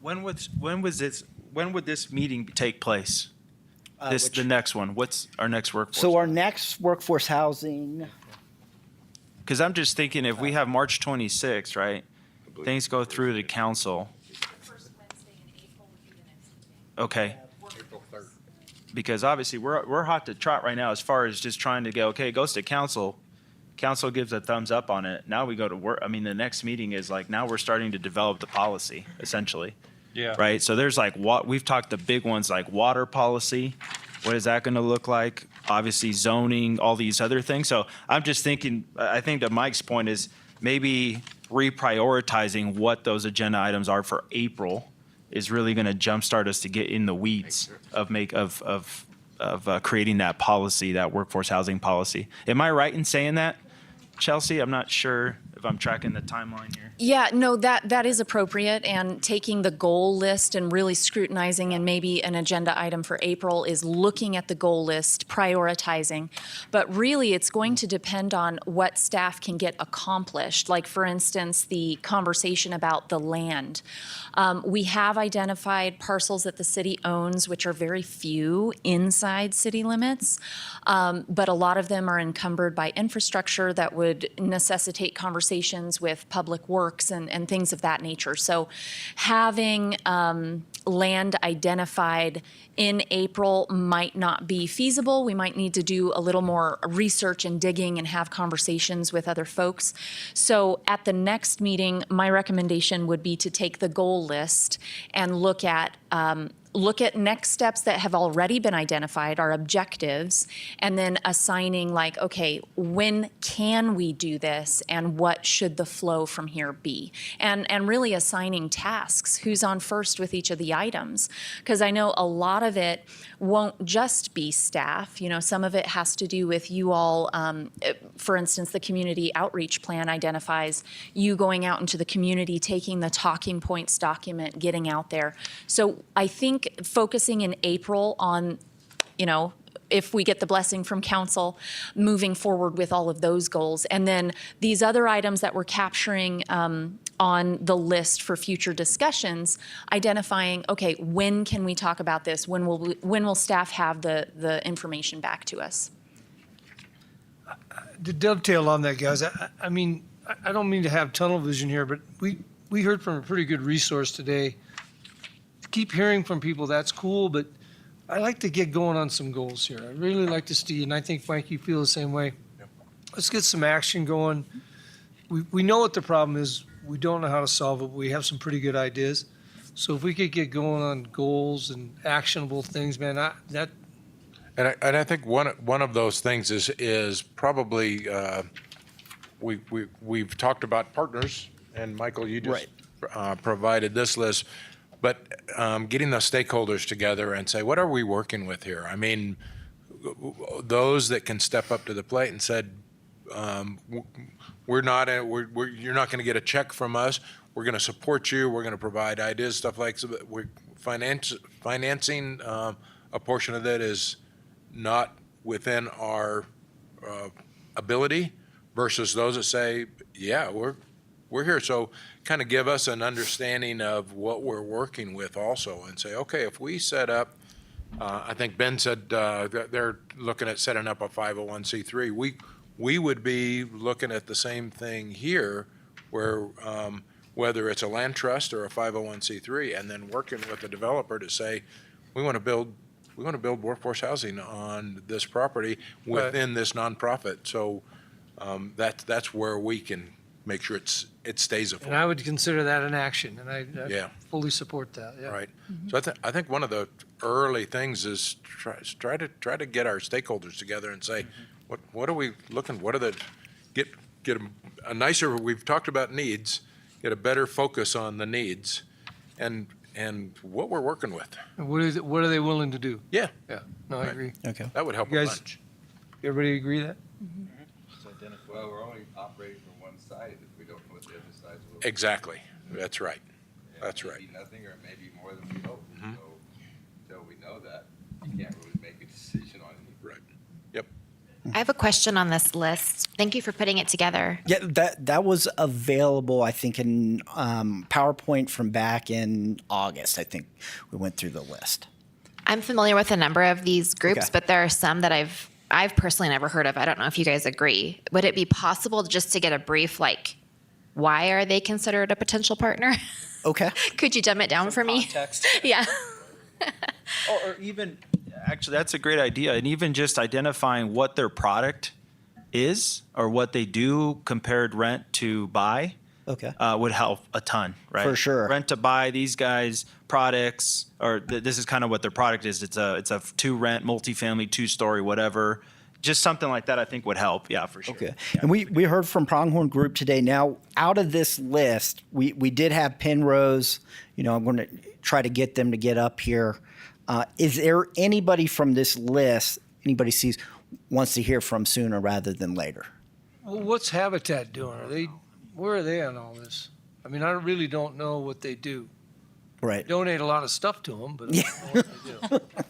When would this meeting take place? The next one. What's our next workforce? So our next workforce housing. Because I'm just thinking if we have March 26th, right? Things go through the council. First Wednesday in April would be the next meeting. Okay. Because obviously we're hot to trot right now as far as just trying to go, okay, it goes to council. Council gives a thumbs up on it. Now we go to work. I mean, the next meeting is like, now we're starting to develop the policy, essentially. Yeah. Right? So there's like we've talked the big ones like water policy. What is that going to look like? Obviously zoning, all these other things. So I'm just thinking, I think that Mike's point is maybe reprioritizing what those agenda items are for April is really going to jumpstart us to get in the weeds of creating that policy, that workforce housing policy. Am I right in saying that, Chelsea? I'm not sure if I'm tracking the timeline here. Yeah, no, that is appropriate, and taking the goal list and really scrutinizing, and maybe an agenda item for April is looking at the goal list, prioritizing. But really, it's going to depend on what staff can get accomplished. Like, for instance, the conversation about the land. We have identified parcels that the city owns, which are very few inside city limits, but a lot of them are encumbered by infrastructure that would necessitate conversations with Public Works and things of that nature. So having land identified in April might not be feasible. We might need to do a little more research and digging and have conversations with other folks. So at the next meeting, my recommendation would be to take the goal list and look at next steps that have already been identified, our objectives, and then assigning like, okay, when can we do this and what should the flow from here be? And really assigning tasks, who's on first with each of the items. Because I know a lot of it won't just be staff. Some of it has to do with you all. For instance, the community outreach plan identifies you going out into the community, taking the talking points document, getting out there. So I think focusing in April on, if we get the blessing from council, moving forward with all of those goals. And then these other items that we're capturing on the list for future discussions, identifying, okay, when can we talk about this? When will staff have the information back to us? To dovetail on that, guys, I mean, I don't mean to have tunnel vision here, but we heard from a pretty good resource today. Keep hearing from people, that's cool, but I like to get going on some goals here. I really like to see, and I think, Mike, you feel the same way. Let's get some action going. We know what the problem is. We don't know how to solve it. We have some pretty good ideas. So if we could get going on goals and actionable things, man, And I think one of those things is probably we've talked about partners, and Michael, you just provided this list, but getting the stakeholders together and say, what are we working with here? I mean, those that can step up to the plate and said, you're not going to get a check from us. We're going to support you. We're going to provide ideas, stuff like that. We're financing a portion of that is not within our ability versus those that say, yeah, we're here. So kind of give us an understanding of what we're working with also and say, okay, if we set up, I think Ben said that they're looking at setting up a 501c3. We would be looking at the same thing here where whether it's a land trust or a 501c3 and then working with the developer to say, we want to build workforce housing on this property within this nonprofit. So that's where we can make sure it stays and affordable. I would consider that an action, and I Yeah. fully support that. Yeah. Right. So I think one of the early things is try to get our stakeholders together and say, what are we looking? What are the get them a nicer, we've talked about needs, get a better focus on the needs and what we're working with. What is it, what are they willing to do? Yeah. Yeah, no, I Right. agree. Okay. That would help a You guys- bunch. Everybody agree that? Well, we're only operating from one side if we don't know what the other side's will. Exactly. That's right. That's It may right. be nothing, or it may be more than we hope. Mhm. So until we know that, you can't really make a decision on anything. Right. Yep. I have a question on this list. Thank you for putting it together. Yeah, that was available, I think, in PowerPoint from back in August. I think we went through the list. I'm familiar with a number of these groups, Okay. but there are some that I've personally never heard of. I don't know if you guys agree. Would it be possible just to get a brief, like, why are they considered a potential partner? Okay. Could you dumb it down for me? Context. Yeah. Or even, actually, that's a great idea. And even just identifying what their product is or what they do compared rent to buy Okay. would help a ton, right? For sure. Rent to buy these guys products, or this is kind of what their product is. It's a to rent multifamily, 2-story, whatever. Just something like that, I think would help. Yeah, for sure. Okay. And we heard from Pronghorn Group today. Now, out of this list, we did have Penrose. You know, I'm going to try to get them to get up here. Is there anybody from this list, anybody sees, wants to hear from sooner rather than later? Well, what's Habitat doing? Where are they on all this? I mean, I really don't know what they do. Right. Donate a lot of stuff to them, but I don't know what they do.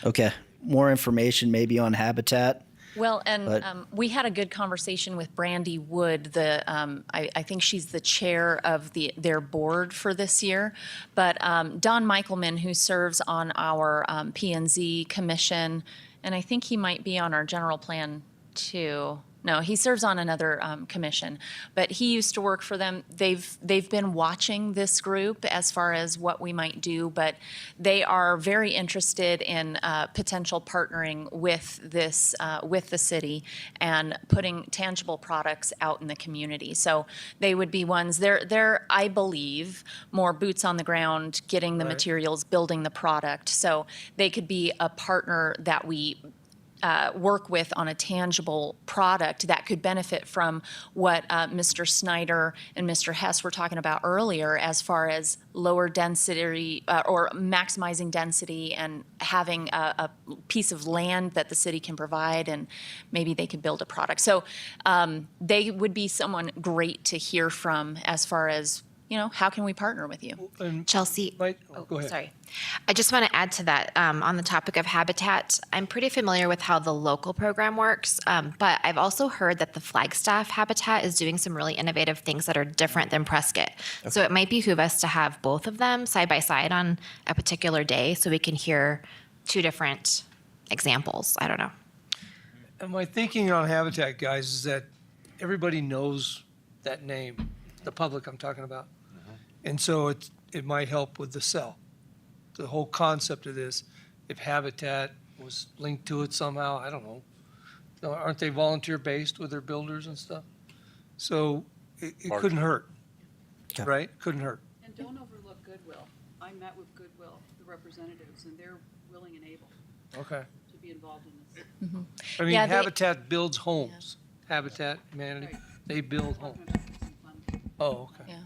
Okay. More information maybe on Habitat. Well, and But- we had a good conversation with Brandy Wood. I think she's the chair of their board for this year. But Don Michaelman, who serves on our P&Z commission, and I think he might be on our general plan too. No, he serves on another commission, but he used to work for them. They've been watching this group as far as what we might do, but they are very interested in potential partnering with this with the city and putting tangible products out in the community. So they would be ones. They're I believe more boots on the ground, getting the Right. materials, building the product. So they could be a partner that we work with on a tangible product that could benefit from what Mr. Snyder and Mr. Hess were talking about earlier as far as lower density or maximizing density and having a piece of land that the city can provide, and maybe they could build a product. So they would be someone great to hear from as far as, you know, how can we partner with you? And Chelsea. go ahead. Sorry. I just want to add to that on the topic of Habitat. I'm pretty familiar with how the local program works, but I've also heard that the Flagstaff Habitat is doing some really innovative things that are different than Prescott. So it might behoove us to have both of them side by side on a particular day so we can hear two different examples. I don't know. And my thinking on Habitat, guys, is that everybody knows that name, the public I'm talking about. And so it might help with the sell. The whole concept of this, if Habitat was linked to it somehow, I don't know. No, aren't they volunteer-based with their builders and stuff? So it couldn't hurt, Okay. right? Couldn't hurt. And don't overlook Goodwill. I met with Goodwill, the representatives, and they're willing and able Okay. to be involved in this. I mean, Yeah, they- Habitat builds homes. Habitat, Humanity, Right. they build homes. Oh, okay. Yeah.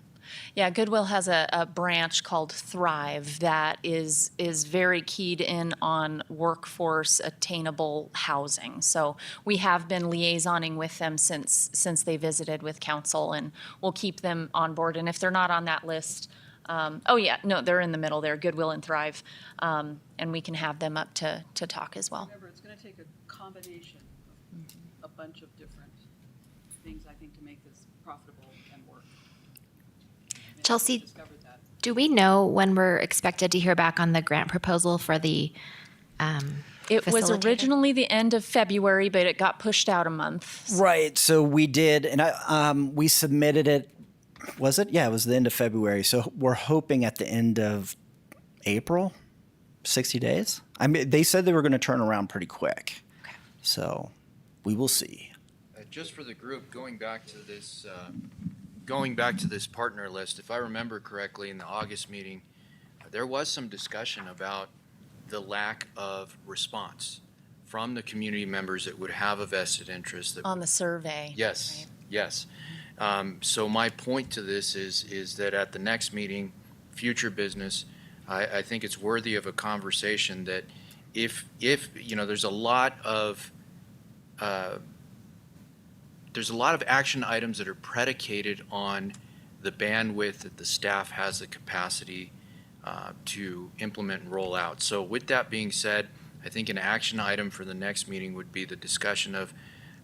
Yeah, Goodwill has a branch called Thrive that is very keyed in on workforce attainable housing. So we have been liaisoning with them since they visited with council, and we'll keep them on board. And if they're not on that list, they're in the middle there, Goodwill and Thrive, and we can have them up to talk as well. Remember, it's going to take a combination of a bunch of different things, I think, to make this profitable and work. And Chelsea, we discovered that. do we know when we're expected to hear back on the grant proposal for the It was facilitator? originally the end of February, but it got pushed out a month. Right. So we did, and we submitted it. Was it? Yeah, it was the end of February. So we're hoping at the end of April, 60 days. I mean, they said they were going to turn around pretty quick. So we will see. Just for the group, going back to this partner list, if I remember correctly, in the August meeting, there was some discussion about the lack of response from the community members that would have a vested interest. That On the survey. Yes, yes. So my point to this is that at the next meeting, future business, I think it's worthy of a conversation that if there's a lot of action items that are predicated on the bandwidth that the staff has the capacity to implement and roll out. So with that being said, I think an action item for the next meeting would be the discussion of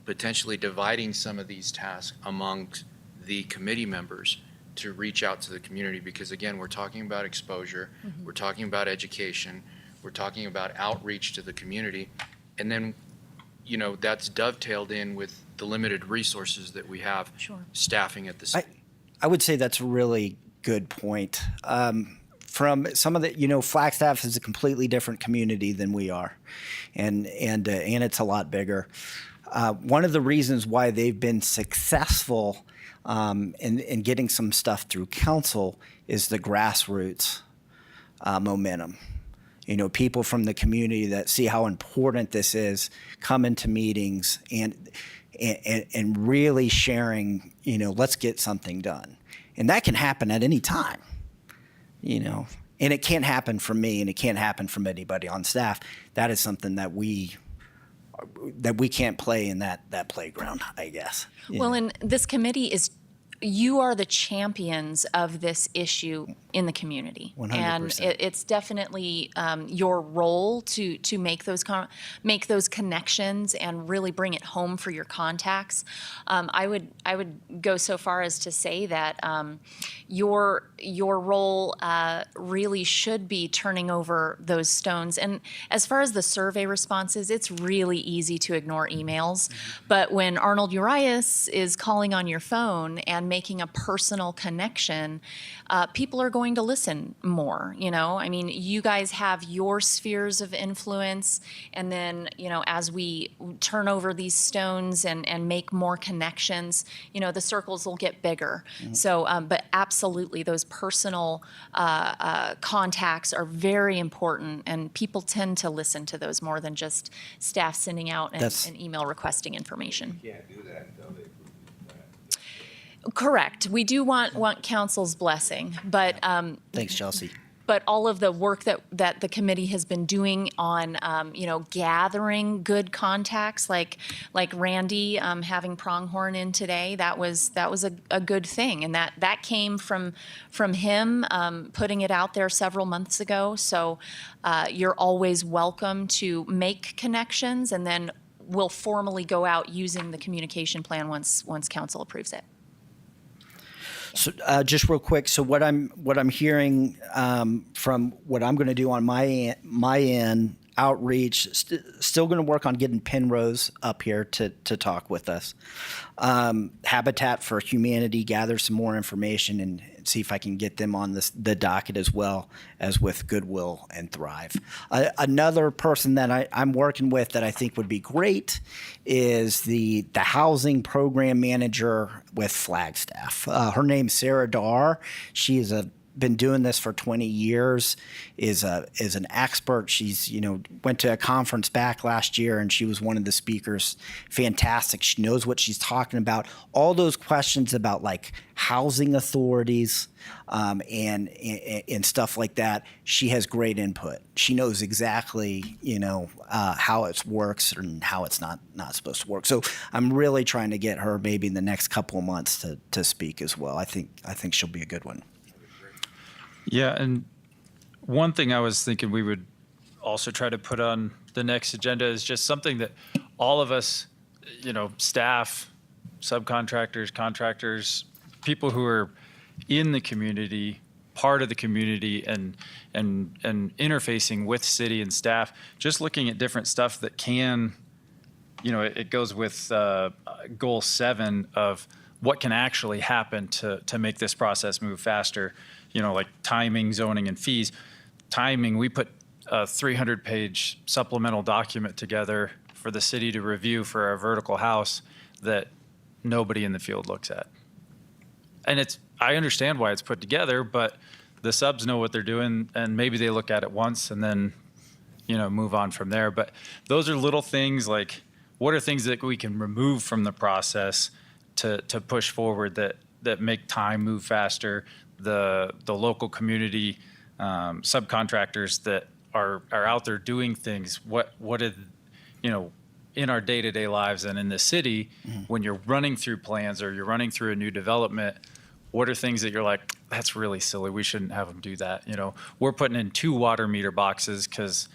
potentially dividing some of these tasks amongst the committee members to reach out to the community, because again, we're talking about exposure, we're talking about education, we're talking about outreach to the community, and then, that's dovetailed in with the limited resources that we have staffing at the city. I would say that's a really good point. From some of the, Flagstaff is a completely different community than we are, and it's a lot bigger. One of the reasons why they've been successful in getting some stuff through council is the grassroots momentum. People from the community that see how important this is come into meetings and really sharing, let's get something done. And that can happen at any time, and it can't happen from me and it can't happen from anybody on staff. That is something that we can't play in that playground, I guess. Well, and this committee you are the champions of this issue in the community. 100%. And it's definitely your role to make those connections and really bring it home for your contacts. I would go so far as to say that your role really should be turning over those stones. And as far as the survey responses, it's really easy to ignore emails. But when Arnold Urias is calling on your phone and making a personal connection, people are going to listen more. I mean, you guys have your spheres of influence, and then as we turn over these stones and make more connections, the circles will get bigger. So, but absolutely, those personal contacts are very important, and people tend to listen to those more than just staff sending out an email requesting information. You can't do that until they approve the plan. Correct. We do want council's blessing, but Thanks, Chelsea. but all of the work that the committee has been doing on gathering good contacts, like Randy having Pronghorn in today, that was a good thing, and that came from him putting it out there several months ago. So you're always welcome to make connections, and then we'll formally go out using the communication plan once council approves it. So just real quick, so what I'm hearing from what I'm going to do on my end, outreach, still going to work on getting Penrose up here to talk with us. Habitat for Humanity, gather some more information and see if I can get them on the docket as well as with Goodwill and Thrive. Another person that I'm working with that I think would be great is the housing program manager with Flagstaff. Her name's Sarah Dar. She is been doing this for 20 years, is an expert. She's, went to a conference back last year and she was one of the speakers. Fantastic. She knows what she's talking about. All those questions about like housing authorities and stuff like that. She has great input. She knows exactly, how it works and how it's not supposed to work. So I'm really trying to get her maybe in the next couple of months to speak as well. I think she'll be a good one. Yeah, and one thing I was thinking we would also try to put on the next agenda is just something that all of us, staff, subcontractors, contractors, people who are in the community, part of the community, and interfacing with city and staff, just looking at different stuff that can, it goes with goal 7 of what can actually happen to make this process move faster. Like timing, zoning, and fees. Timing, we put a 300-page supplemental document together for the city to review for our vertical house that nobody in the field looks at. And I understand why it's put together, but the subs know what they're doing, and maybe they look at it once and then, move on from there. But those are little things like, what are things that we can remove from the process to push forward that make time move faster. The local community subcontractors that are out there doing things. What did, in our day-to-day lives and in the city, when you're running through plans or you're running through a new development, what are things that you're like, that's really silly, we shouldn't have them do that? We're putting in 2 water meter boxes because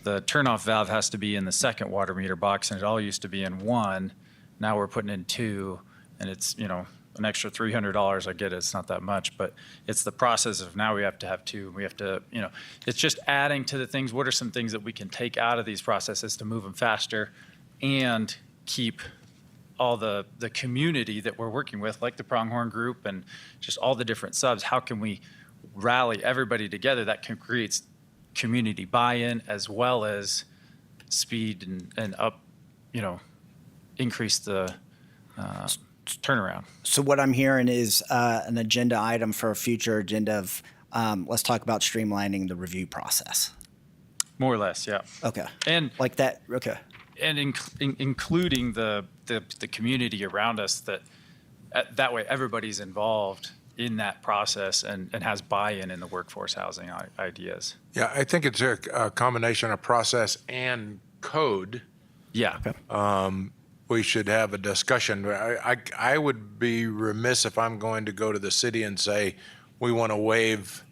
the turnoff valve has to be in the second water meter box, and it all used to be in 1. Now we're putting in 2, and it's, an extra $300. I get it, it's not that much, but it's the process of now we have to have 2. We have to, it's just adding to the things. What are some things that we can take out of these processes to move them faster and keep all the community that we're working with, like the Pronghorn Group and just all the different subs? How can we rally everybody together that can create community buy-in as well as speed and up, increase the turnaround? So what I'm hearing is an agenda item for a future agenda of let's talk about streamlining the review process. More or less, yeah. Okay. And Like that. Okay. and including the community around us, that way everybody's involved in that process and has buy-in in the workforce housing ideas. Yeah, I think it's a combination of process and code. Yeah. We should have a discussion. I would be remiss if I'm going to go to the city and say, we want to waive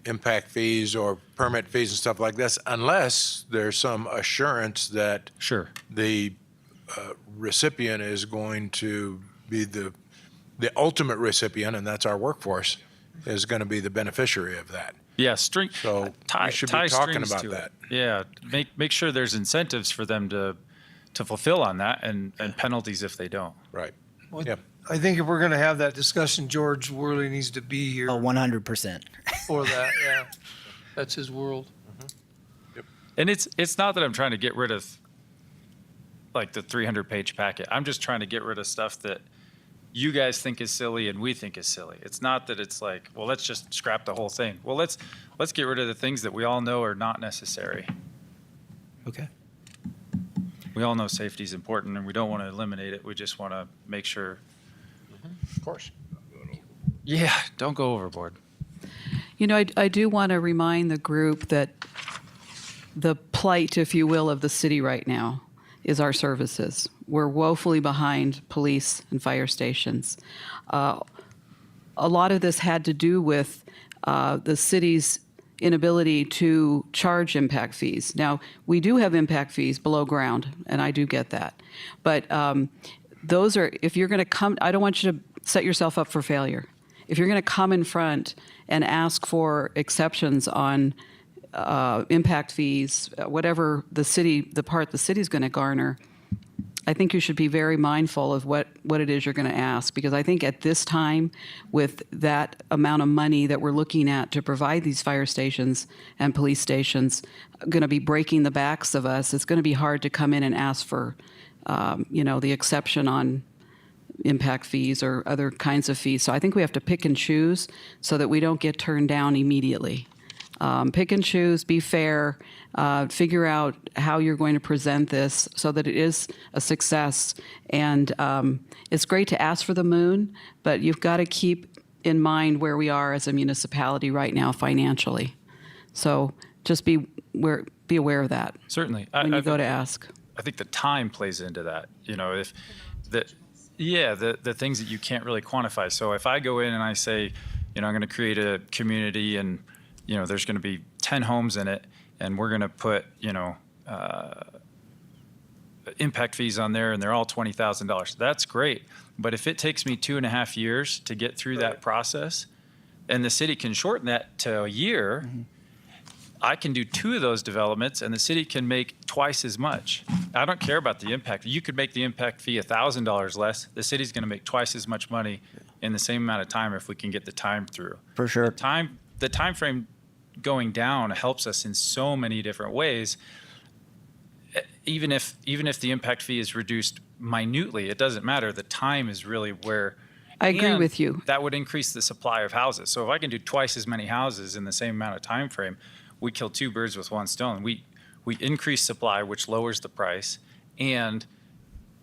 impact fees or permit fees and stuff like this, unless there's some assurance that Sure. the recipient is going to be the ultimate recipient, and that's our workforce, is going to be the beneficiary of that. Yeah, So tie, we should tie be talking strings about to that. it. Yeah, make sure there's incentives for them to fulfill on that and penalties if they don't. Right. Well, Yeah. I think if we're going to have that discussion, George Worley needs to be here 100%. for that. Yeah, that's his world. And it's not that I'm trying to get rid of like the 300-page packet. I'm just trying to get rid of stuff that you guys think is silly and we think is silly. It's not that it's like, well, let's just scrap the whole thing. Well, let's get rid of the things that we all know are not necessary. Okay. We all know safety is important and we don't want to eliminate it. We just want to make sure. Of course. Yeah, don't go overboard. I do want to remind the group that the plight, if you will, of the city right now is our services. We're woefully behind police and fire stations. A lot of this had to do with the city's inability to charge impact fees. Now, we do have impact fees below ground, and I do get that. But those are, if you're going to come, I don't want you to set yourself up for failure. If you're going to come in front and ask for exceptions on impact fees, whatever the part the city's going to garner, I think you should be very mindful of what it is you're going to ask, because I think at this time, with that amount of money that we're looking at to provide these fire stations and police stations going to be breaking the backs of us, it's going to be hard to come in and ask for, the exception on impact fees or other kinds of fees. So I think we have to pick and choose so that we don't get turned down immediately. Pick and choose, be fair, figure out how you're going to present this so that it is a success. And it's great to ask for the moon, but you've got to keep in mind where we are as a municipality right now financially. So just be aware of that Certainly. when you go to ask. I think the time plays into that. If the things that you can't really quantify. So if I go in and I say, I'm going to create a community and there's going to be 10 homes in it, and we're going to put, impact fees on there, and they're all $20,000. That's great. But if it takes me 2.5 years to get through that process, and the city can shorten that to a year, I can do 2 of those developments, and the city can make twice as much. I don't care about the impact. You could make the impact fee $1,000 less. The city's going to make twice as much money in the same amount of time if we can get the time through. For sure. The time frame going down helps us in so many different ways. Even if the impact fee is reduced minutely, it doesn't matter. The time is really where. I agree and with you. That would increase the supply of houses. So if I can do twice as many houses in the same amount of time frame, we kill 2 birds with 1 stone. We increase supply, which lowers the price, and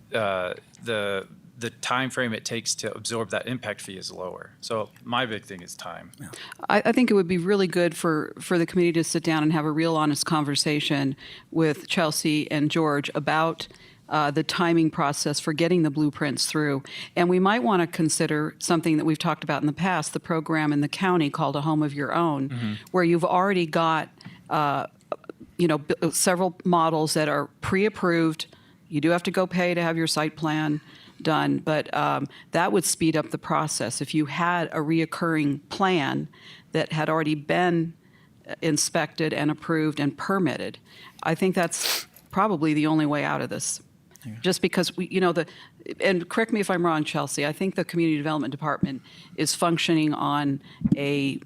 the the time frame it takes to absorb that impact fee is lower. So my big thing is time. I think it would be really good for the committee to sit down and have a real honest conversation with Chelsea and George about the timing process for getting the blueprints through. And we might want to consider something that we've talked about in the past, the program in the county called A Home of Your Own, where you've already got several models that are pre-approved. You do have to go pay to have your site plan done, but that would speed up the process. If you had a reoccurring plan that had already been inspected and approved and permitted, I think that's probably the only way out of this. Just because and correct me if I'm wrong, Chelsea, I think the Community Development Department is functioning on a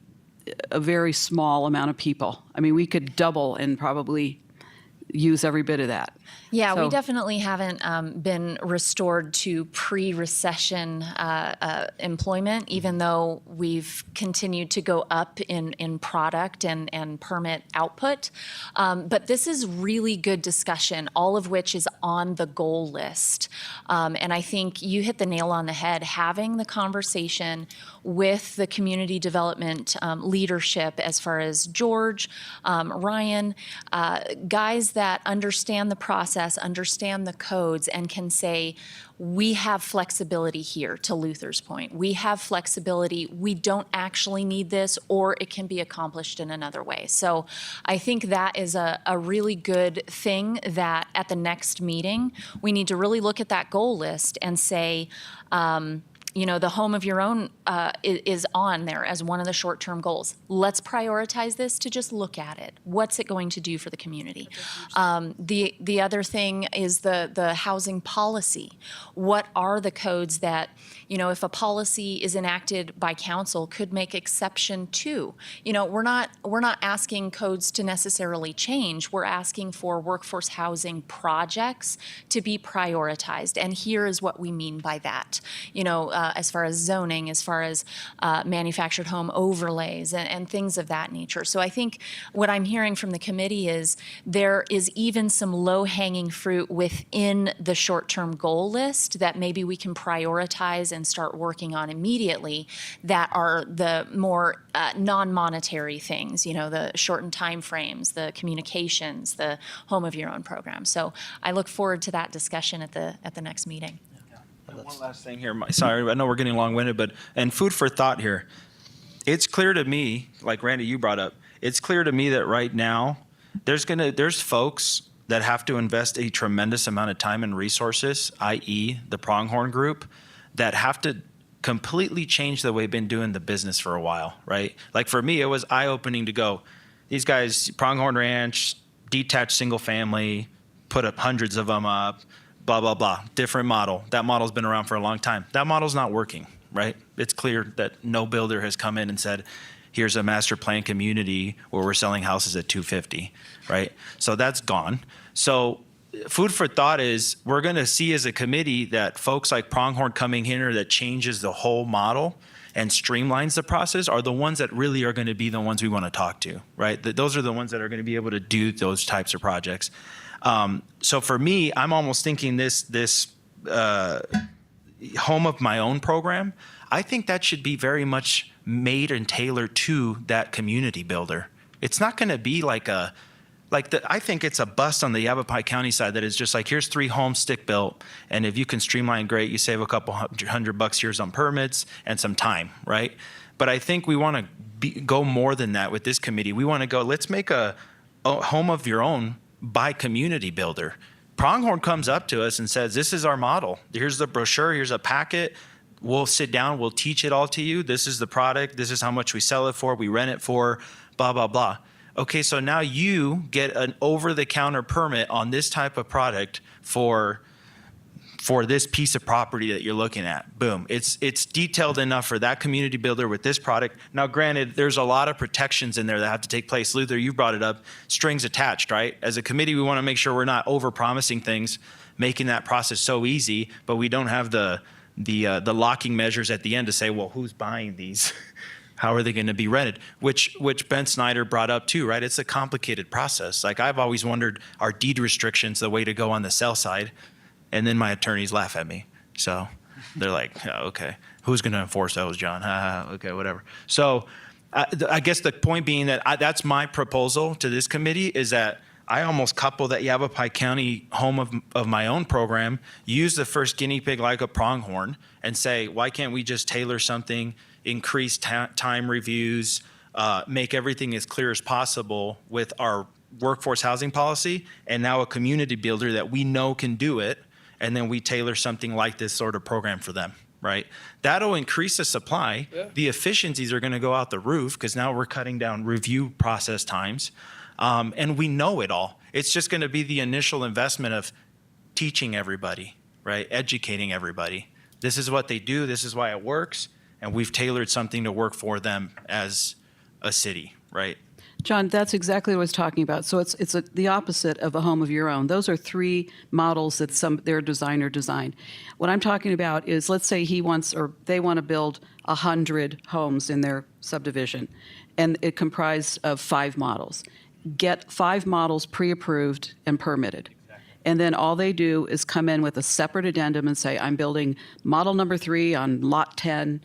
very small amount of people. I mean, we could double and probably use every bit of that. Yeah, we So- definitely haven't been restored to pre-recession employment, even though we've continued to go up in product and permit output. But this is really good discussion, all of which is on the goal list. And I think you hit the nail on the head, having the conversation with the community development leadership as far as George, Ryan, guys that understand the process, understand the codes, and can say, we have flexibility here, to Luther's point. We have flexibility. We don't actually need this, or it can be accomplished in another way. So I think that is a really good thing that at the next meeting, we need to really look at that goal list and say, the Home of Your Own is on there as one of the short-term goals. Let's prioritize this to just look at it. What's it going to do for the community? The other thing is the housing policy. What are the codes that, if a policy is enacted by council, could make exception to? We're not asking codes to necessarily change. We're asking for workforce housing projects to be prioritized. And here is what we mean by that. As far as zoning, as far as manufactured home overlays and things of that nature. So I think what I'm hearing from the committee is there is even some low-hanging fruit within the short-term goal list that maybe we can prioritize and start working on immediately that are the more non-monetary things, the shortened time frames, the communications, the Home of Your Own program. So I look forward to that discussion at the next meeting. One last thing here. Sorry, I know we're getting long-winded, and food for thought here. It's clear to me, like Randy, you brought up, it's clear to me that right now there's folks that have to invest a tremendous amount of time and resources, i.e. the Pronghorn Group, that have to completely change the way we've been doing the business for a while, right? Like for me, it was eye-opening to go, these guys, Pronghorn Ranch, detached single family, put up hundreds of them up, blah, blah, blah, different model. That model's been around for a long time. That model's not working, right? It's clear that no builder has come in and said, here's a master plan community where we're selling houses at $250, right? So that's gone. So food for thought is we're going to see as a committee that folks like Pronghorn coming in here that changes the whole model and streamlines the process are the ones that really are going to be the ones we want to talk to, right? Those are the ones that are going to be able to do those types of projects. So for me, I'm almost thinking this Home of My Own program, I think that should be very much made and tailored to that community builder. It's not going to be I think it's a bust on the Yavapai County side that is just like, here's 3 homes stick built, and if you can streamline, great, you save a couple $100 here on permits and some time, right? But I think we want to go more than that with this committee. We want to go, let's make a Home of Your Own by community builder. Pronghorn comes up to us and says, this is our model. Here's the brochure, here's a packet. We'll sit down, we'll teach it all to you. This is the product, this is how much we sell it for, we rent it for, blah, blah, blah. Okay, so now you get an over-the-counter permit on this type of product for this piece of property that you're looking at. Boom. It's detailed enough for that community builder with this product. Now, granted, there's a lot of protections in there that have to take place. Luther, you brought it up, strings attached, right? As a committee, we want to make sure we're not over-promising things, making that process so easy, but we don't have the locking measures at the end to say, well, who's buying these? How are they going to be rented? Which Ben Snyder brought up too, right? It's a complicated process. Like I've always wondered, are deed restrictions the way to go on the sell side? And then my attorneys laugh at me. So They're like, oh, okay, who's going to enforce those, John? Okay, whatever. So I guess the point being that that's my proposal to this committee is that I almost couple that Yavapai County home of my own program, use the first guinea pig like a pronghorn and say, why can't we just tailor something, increase time reviews, make everything as clear as possible with our workforce housing policy, and now a community builder that we know can do it, and then we tailor something like this sort of program for them, right? That'll increase the supply. Yeah. The efficiencies are going to go out the roof because now we're cutting down review process times. And we know it all. It's just going to be the initial investment of teaching everybody, right? Educating everybody. This is what they do. This is why it works. And we've tailored something to work for them as a city, right? John, that's exactly what I was talking about. So it's the opposite of a home of your own. Those are three models that their designer designed. What I'm talking about is, let's say they want to build 100 homes in their subdivision, and it comprised of 5 models. Get 5 models pre-approved and permitted. And then all they do is come in with a separate addendum and say, I'm building model number 3 on lot 10,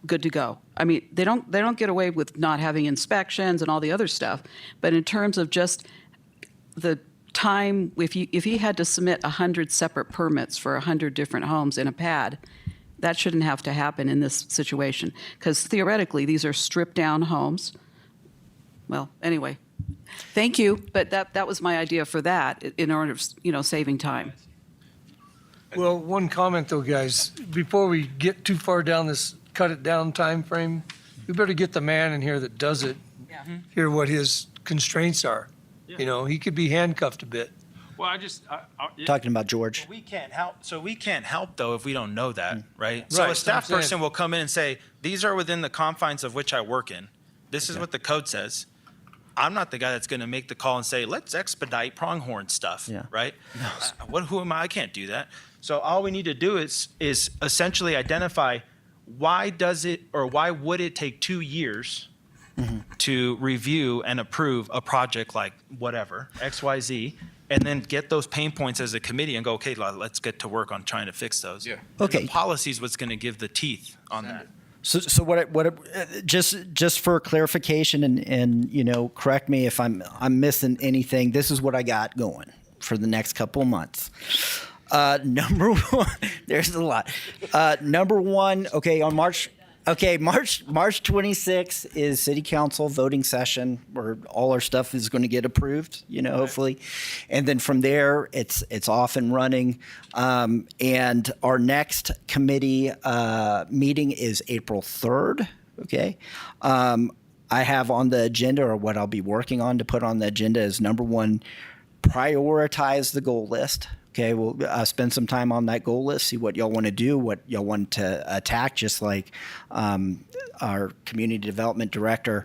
good to go. I mean, they don't get away with not having inspections and all the other stuff, but in terms of just the time, if he had to submit 100 separate permits for 100 different homes in a pad, that shouldn't have to happen in this situation, because theoretically, these are stripped down homes. Well, anyway, thank you, but that was my idea for that, in order of, saving time. Well, one comment though, guys, before we get too far down this cut it down time frame, we better get the man in here that does it, hear what his constraints are. He could be handcuffed a bit. Well, Talking about George. We can't help. So we can't help though if we don't know that, right? So Right, a that's what I'm staff saying. person will come in and say, "These are within the confines of which I work in. This is what the code says." I'm not the guy that's going to make the call and say, "Let's expedite pronghorn stuff," Yeah. right? Who am I? I can't do that. So all we need to do is essentially identify why would it take 2 years to review and approve a project like whatever, XYZ, and then get those pain points as a committee and go, okay, let's get to work on trying to fix those. Yeah. And Okay. the policy is what's going to give the teeth on that. So just for clarification and correct me if I'm missing anything. This is what I got going for the next couple of months. Number one, there's a lot. Number one, okay, on March 26th is City Council voting session where all our stuff is going to get approved, hopefully, and then from there it's off and running. And our next committee meeting is April 3rd. Okay. I have on the agenda, or what I'll be working on to put on the agenda, is number one, prioritize the goal list. Okay, we'll spend some time on that goal list, see what y'all want to do, what y'all want to attack, just like our community development director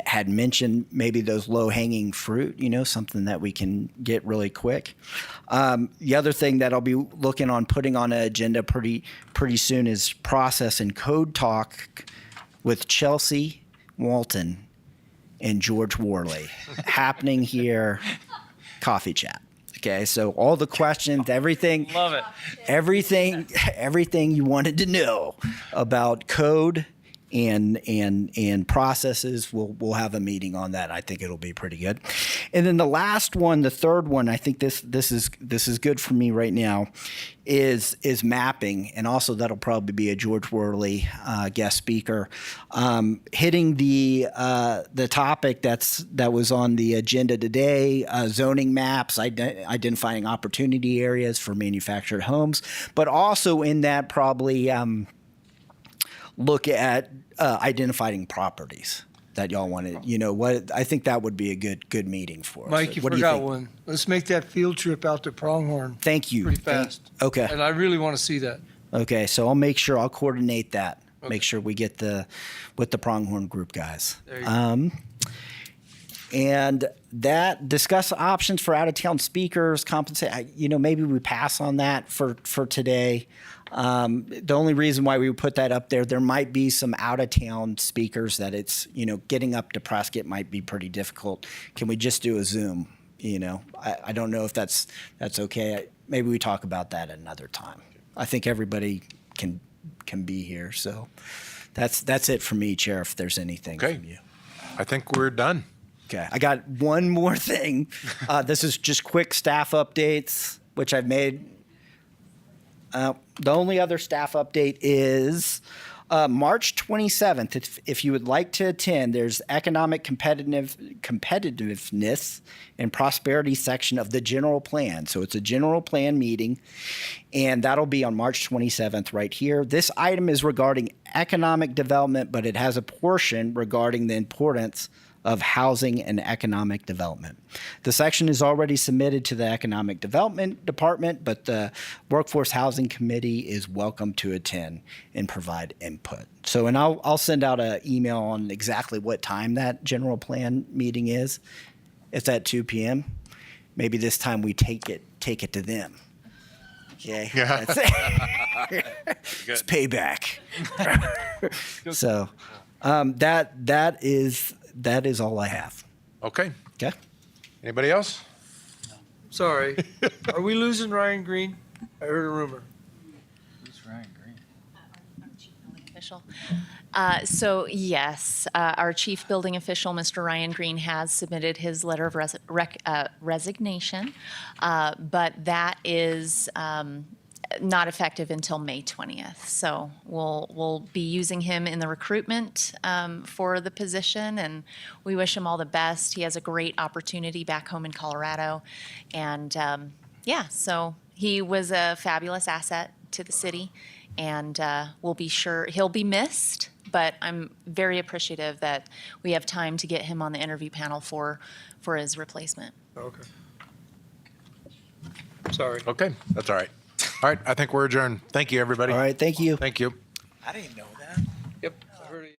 had mentioned, maybe those low-hanging fruit, something that we can get really quick. The other thing that I'll be looking on putting on an agenda pretty soon is process and code talk with Chelsea Walton and George Worley happening here, coffee chat. Okay, so all the questions, everything. Love it. Everything you wanted to know about code and processes, we'll have a meeting on that. I think it'll be pretty good. And then the last one, the third one, I think this is good for me right now, is mapping, and also that'll probably be a George Worley guest speaker, hitting the topic that was on the agenda today, zoning maps, identifying opportunity areas for manufactured homes, but also in that probably look at identifying properties that y'all wanted. I think that would be a good meeting for us. Mike, you What do forgot think? one. Let's make that field trip out to Pronghorn Thank you. pretty fast. Okay. And I really want to see that. Okay, so I'll make sure I'll coordinate that. Okay. Make sure we get with the Pronghorn group guys. There you go. And that discuss options for out-of-town speakers, compensate. Maybe we pass on that for today. The only reason why we would put that up there might be some out-of-town speakers that it's getting up to Prescott might be pretty difficult. Can we just do a Zoom? I don't know if that's okay. Maybe we talk about that at another time. I think everybody can be here. So that's it for me, Chair, if there's anything Okay. from you. I think we're done. Okay, I got one more thing. This is just quick staff updates, which I've made. The only other staff update is March 27th. If you would like to attend, there's economic competitiveness and prosperity section of the general plan. So it's a general plan meeting, and that'll be on March 27th right here. This item is regarding economic development, but it has a portion regarding the importance of housing and economic development. The section is already submitted to the Economic Development Department, but the Workforce Housing Committee is welcome to attend and provide input. So, and I'll send out an email on exactly what time that general plan meeting is. It's at 2 p.m. Maybe this time we take it to them. Okay. Yeah. It's payback. So, that is all I have. Okay. Okay. Anybody else? Sorry. Are we losing Ryan Green? I heard a rumor. Official. So yes, our chief building official, Mr. Ryan Green, has submitted his letter of resignation, but that is not effective until May 20th. So we'll be using him in the recruitment for the position, and we wish him all the best. He has a great opportunity back home in Colorado, and yeah, so he was a fabulous asset to the city, and we'll be sure he'll be missed. But I'm very appreciative that we have time to get him on the interview panel for his replacement. Okay. Sorry. Okay, that's all right. All right, I think we're adjourned. Thank you, everybody. All right. Thank you. Thank you. I didn't know that. Yep. I heard it.